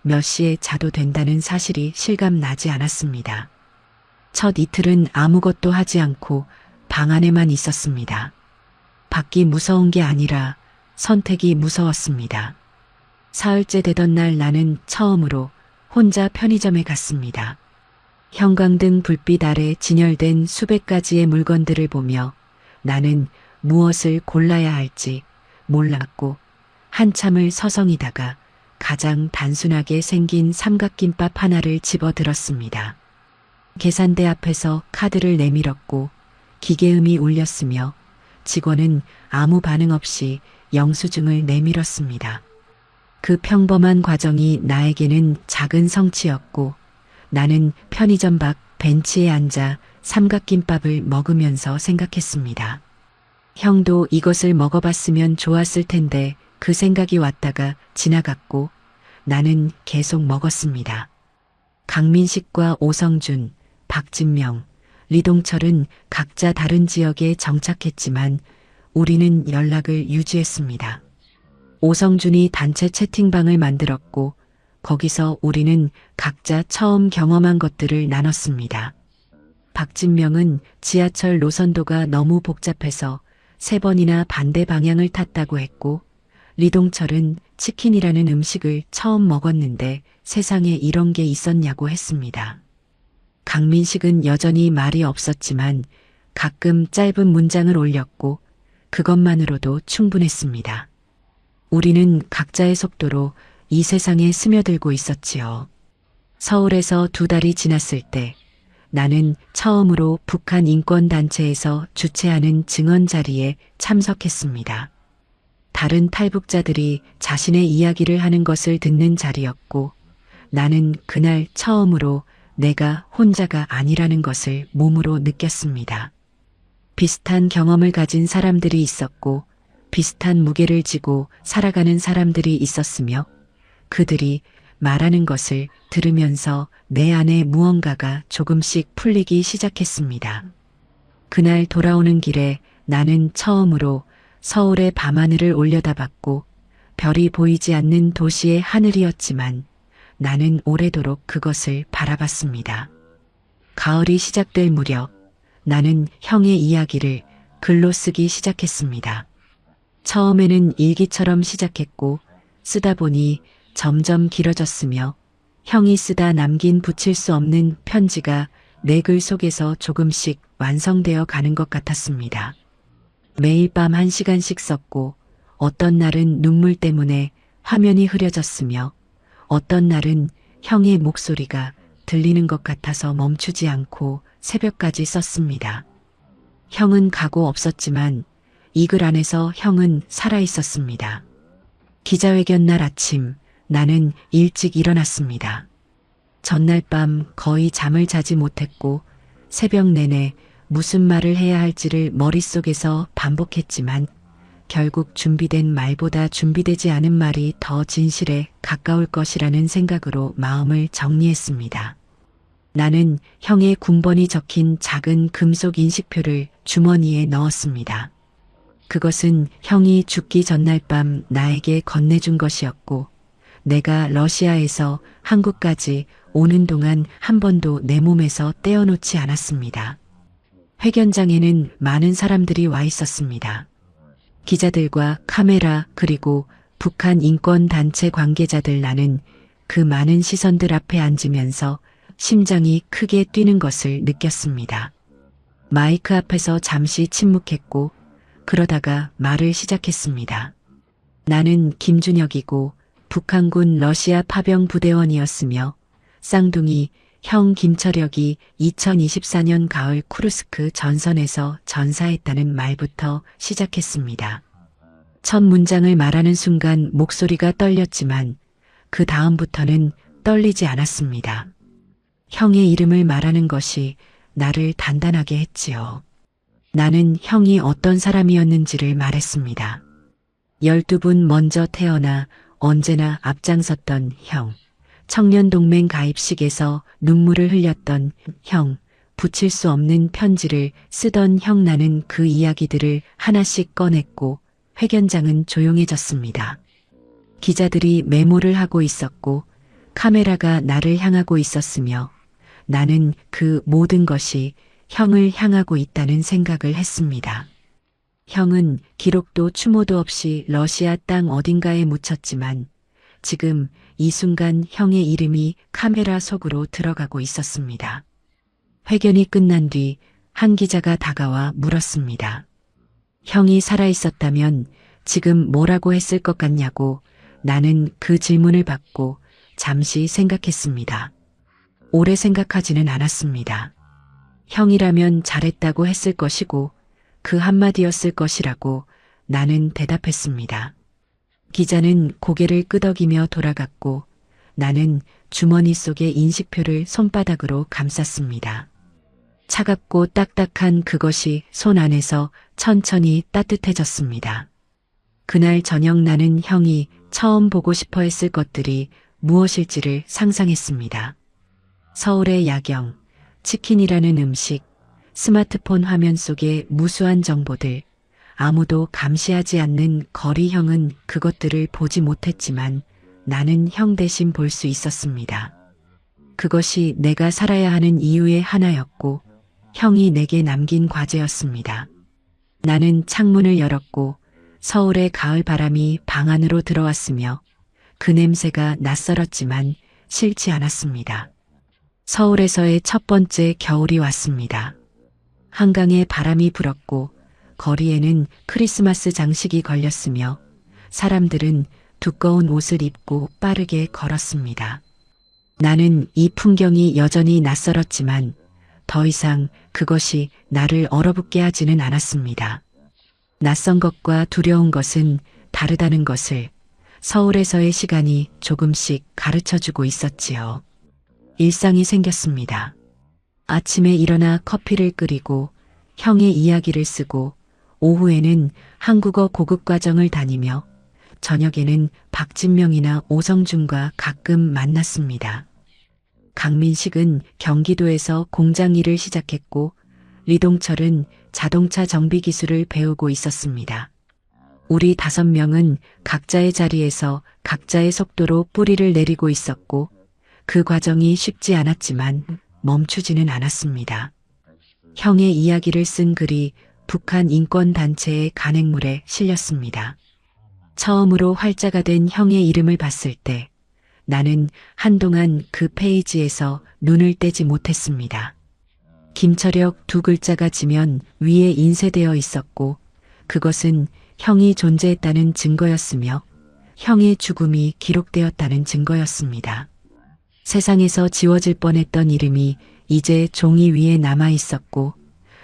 몇 시에 자도 된다는 사실이 실감나지 않았습니다. 첫 이틀은 아무것도 하지 않고 방 안에만 있었습니다. 밖이 무서운 게 아니라 선택이 무서웠습니다. 사흘째 되던 날 나는 처음으로 혼자 편의점에 갔습니다. 형광등 불빛 아래 진열된 수백 가지의 물건들을 보며 나는 무엇을 골라야 할지 몰랐고 한참을 서성이다가 가장 단순하게 생긴 삼각김밥 하나를 집어들었습니다. 계산대 앞에서 카드를 내밀었고 기계음이 울렸으며 직원은 아무 반응 없이 영수증을 내밀었습니다. 그 평범한 과정이 나에게는 작은 성취였고 나는 편의점 밖 벤치에 앉아 삼각김밥을 먹으면서 생각했습니다. 형도 이것을 먹어봤으면 좋았을 텐데 그 생각이 왔다가 지나갔고 나는 계속 먹었습니다. 강민식과 오성준, 박진명, 리동철은 각자 다른 지역에 정착했지만 우리는 연락을 유지했습니다. 오성준이 단체 채팅방을 만들었고 거기서 우리는 각자 처음 경험한 것들을 나눴습니다. 박진명은 지하철 노선도가 너무 복잡해서 3번이나 반대 방향을 탔다고 했고 리동철은 치킨이라는 음식을 처음 먹었는데 세상에 이런 게 있었냐고 했습니다. 강민식은 여전히 말이 없었지만 가끔 짧은 문장을 올렸고 그것만으로도 충분했습니다. 우리는 각자의 속도로 이 세상에 스며들고 있었지요. 서울에서 2달이 지났을 때 나는 처음으로 북한 인권단체에서 주최하는 증언 자리에 참석했습니다. 다른 탈북자들이 자신의 이야기를 하는 것을 듣는 자리였고 나는 그날 처음으로 내가 혼자가 아니라는 것을 몸으로 느꼈습니다. 비슷한 경험을 가진 사람들이 있었고 비슷한 무게를 지고 살아가는 사람들이 있었으며 그들이 말하는 것을 들으면서 내 안에 무언가가 조금씩 풀리기 시작했습니다. 그날 돌아오는 길에 나는 처음으로 서울의 밤하늘을 올려다봤고 별이 보이지 않는 도시의 하늘이었지만 나는 오래도록 그것을 바라봤습니다. 가을이 시작될 무렵 나는 형의 이야기를 글로 쓰기 시작했습니다. 처음에는 일기처럼 시작했고 쓰다 보니 점점 길어졌으며 형이 쓰다 남긴 붙일 수 없는 편지가 내 글 속에서 조금씩 완성되어 가는 것 같았습니다. 매일 밤 1시간씩 썼고 어떤 날은 눈물 때문에 화면이 흐려졌으며 어떤 날은 형의 목소리가 들리는 것 같아서 멈추지 않고 새벽까지 썼습니다. 형은 가고 없었지만 이 글 안에서 형은 살아 있었습니다. 기자회견 날 아침 나는 일찍 일어났습니다. 전날 밤 거의 잠을 자지 못했고 새벽 내내 무슨 말을 해야 할지를 머릿속에서 반복했지만 결국 준비된 말보다 준비되지 않은 말이 더 진실에 가까울 것이라는 생각으로 마음을 정리했습니다. 나는 형의 군번이 적힌 작은 금속 인식표를 주머니에 넣었습니다. 그것은 형이 죽기 전날 밤 나에게 건네준 것이었고 내가 러시아에서 한국까지 오는 동안 한 번도 내 몸에서 떼어놓지 않았습니다. 회견장에는 많은 사람들이 와 있었습니다. 기자들과 카메라 그리고 북한 인권단체 관계자들. 나는 그 많은 시선들 앞에 앉으면서 심장이 크게 뛰는 것을 느꼈습니다. 마이크 앞에서 잠시 침묵했고 그러다가 말을 시작했습니다. 나는 김준혁이고 북한군 러시아 파병 부대원이었으며 쌍둥이 형 김철혁이 2024년 가을 쿠르스크 전선에서 전사했다는 말부터 시작했습니다. 첫 문장을 말하는 순간 목소리가 떨렸지만 그 다음부터는 떨리지 않았습니다. 형의 이름을 말하는 것이 나를 단단하게 했지요. 나는 형이 어떤 사람이었는지를 말했습니다. 12분 먼저 태어나 언제나 앞장섰던 형. 청년동맹 가입식에서 눈물을 흘렸던 형. 붙일 수 없는 편지를 쓰던 형. 나는 그 이야기들을 하나씩 꺼냈고 회견장은 조용해졌습니다. 기자들이 메모를 하고 있었고 카메라가 나를 향하고 있었으며 나는 그 모든 것이 형을 향하고 있다는 생각을 했습니다. 형은 기록도 추모도 없이 러시아 땅 어딘가에 묻혔지만 지금 이 순간 형의 이름이 카메라 속으로 들어가고 있었습니다. 회견이 끝난 뒤 한 기자가 다가와 물었습니다. 형이 살아있었다면 지금 뭐라고 했을 것 같냐고. 나는 그 질문을 받고 잠시 생각했습니다. 오래 생각하지는 않았습니다. 형이라면 잘했다고 했을 것이고 그 한마디였을 것이라고 나는 대답했습니다. 기자는 고개를 끄덕이며 돌아갔고 나는 주머니 속의 인식표를 손바닥으로 감쌌습니다. 차갑고 딱딱한 그것이 손 안에서 천천히 따뜻해졌습니다. 그날 저녁 나는 형이 처음 보고 싶어 했을 것들이 무엇일지를 상상했습니다. 서울의 야경, 치킨이라는 음식, 스마트폰 화면 속의 무수한 정보들, 아무도 감시하지 않는 거리. 형은 그것들을 보지 못했지만 나는 형 대신 볼 수 있었습니다. 그것이 내가 살아야 하는 이유의 하나였고 형이 내게 남긴 과제였습니다. 나는 창문을 열었고 서울의 가을 바람이 방 안으로 들어왔으며 그 냄새가 낯설었지만 싫지 않았습니다. 서울에서의 첫 번째 겨울이 왔습니다. 한강에 바람이 불었고 거리에는 크리스마스 장식이 걸렸으며 사람들은 두꺼운 옷을 입고 빠르게 걸었습니다. 나는 이 풍경이 여전히 낯설었지만 더 이상 그것이 나를 얼어붙게 하지는 않았습니다. 낯선 것과 두려운 것은 다르다는 것을 서울에서의 시간이 조금씩 가르쳐주고 있었지요. 일상이 생겼습니다. 아침에 일어나 커피를 끓이고 형의 이야기를 쓰고 오후에는 한국어 고급 과정을 다니며 저녁에는 박진명이나 오성준과 가끔 만났습니다. 강민식은 경기도에서 공장 일을 시작했고 리동철은 자동차 정비 기술을 배우고 있었습니다. 우리 5명은 각자의 자리에서 각자의 속도로 뿌리를 내리고 있었고 그 과정이 쉽지 않았지만 멈추지는 않았습니다. 형의 이야기를 쓴 글이 북한 인권단체의 간행물에 실렸습니다. 처음으로 활자가 된 형의 이름을 봤을 때 나는 한동안 그 페이지에서 눈을 떼지 못했습니다. 김철혁 2글자가 지면 위에 인쇄되어 있었고 그것은 형이 존재했다는 증거였으며 형의 죽음이 기록되었다는 증거였습니다. 세상에서 지워질 뻔했던 이름이 이제 종이 위에 남아 있었고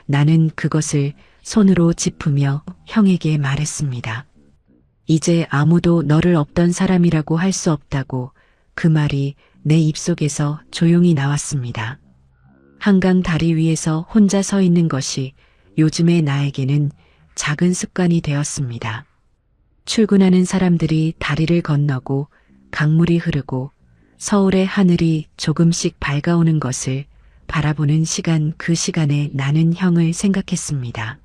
나는 그것을 손으로 짚으며 형에게 말했습니다. 이제 아무도 너를 없던 사람이라고 할 수 없다고. 그 말이 내 입속에서 조용히 나왔습니다. 한강 다리 위에서 혼자 서 있는 것이 요즘의 나에게는 작은 습관이 되었습니다. 출근하는 사람들이 다리를 건너고 강물이 흐르고 서울의 하늘이 조금씩 밝아오는 것을 바라보는 시간, 그 시간에 나는 형을 생각했습니다.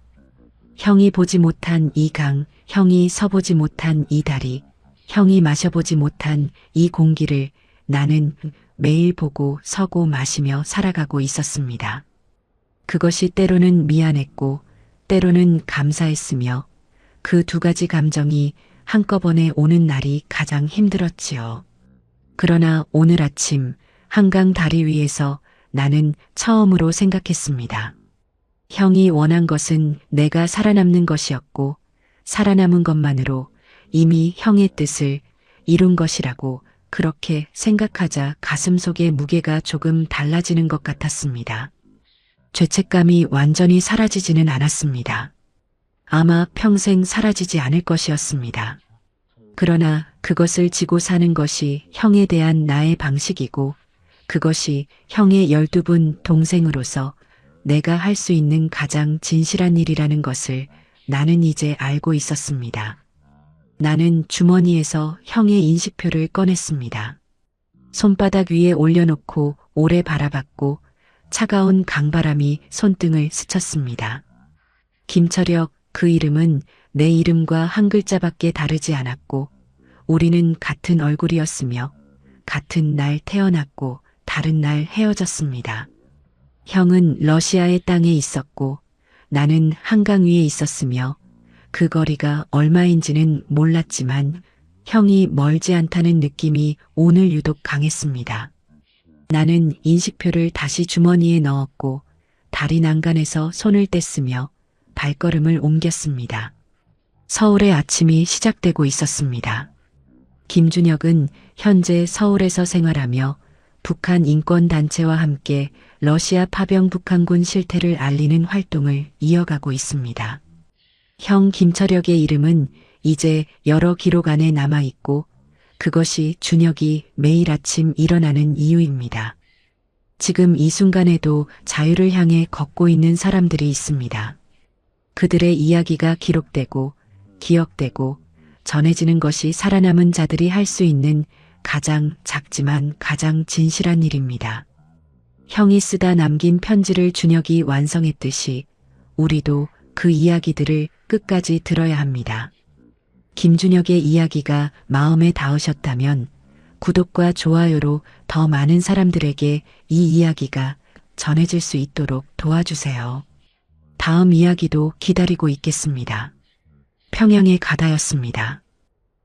형이 보지 못한 이 강, 형이 서보지 못한 이 다리, 형이 마셔보지 못한 이 공기를 나는 매일 보고 서고 마시며 살아가고 있었습니다. 그것이 때로는 미안했고 때로는 감사했으며 그 2가지 감정이 한꺼번에 오는 날이 가장 힘들었지요. 그러나 오늘 아침 한강 다리 위에서 나는 처음으로 생각했습니다. 형이 원한 것은 내가 살아남는 것이었고 살아남은 것만으로 이미 형의 뜻을 이룬 것이라고 그렇게 생각하자 가슴속의 무게가 조금 달라지는 것 같았습니다. 죄책감이 완전히 사라지지는 않았습니다. 아마 평생 사라지지 않을 것이었습니다. 그러나 그것을 지고 사는 것이 형에 대한 나의 방식이고 그것이 형의 12분 동생으로서 내가 할 수 있는 가장 진실한 일이라는 것을 나는 이제 알고 있었습니다. 나는 주머니에서 형의 인식표를 꺼냈습니다. 손바닥 위에 올려놓고 오래 바라봤고 차가운 강바람이 손등을 스쳤습니다. 김철혁, 그 이름은 내 이름과 한 글자밖에 다르지 않았고 우리는 같은 얼굴이었으며 같은 날 태어났고 다른 날 헤어졌습니다. 형은 러시아의 땅에 있었고 나는 한강 위에 있었으며 그 거리가 얼마인지는 몰랐지만 형이 멀지 않다는 느낌이 오늘 유독 강했습니다. 나는 인식표를 다시 주머니에 넣었고 다리 난간에서 손을 뗐으며 발걸음을 옮겼습니다. 서울의 아침이 시작되고 있었습니다. 김준혁은 현재 서울에서 생활하며 북한 인권단체와 함께 러시아 파병 북한군 실태를 알리는 활동을 이어가고 있습니다. 형 김철혁의 이름은 이제 여러 기록 안에 남아있고 그것이 준혁이 매일 아침 일어나는 이유입니다. 지금 이 순간에도 자유를 향해 걷고 있는 사람들이 있습니다. 그들의 이야기가 기록되고 기억되고 전해지는 것이 살아남은 자들이 할 수 있는 가장 작지만 가장 진실한 일입니다. 형이 쓰다 남긴 편지를 준혁이 완성했듯이 우리도 그 이야기들을 끝까지 들어야 합니다. 김준혁의 이야기가 마음에 닿으셨다면 구독과 좋아요로 더 많은 사람들에게 이 이야기가 전해질 수 있도록 도와주세요. 다음 이야기도 기다리고 있겠습니다. 평양의 가다였습니다.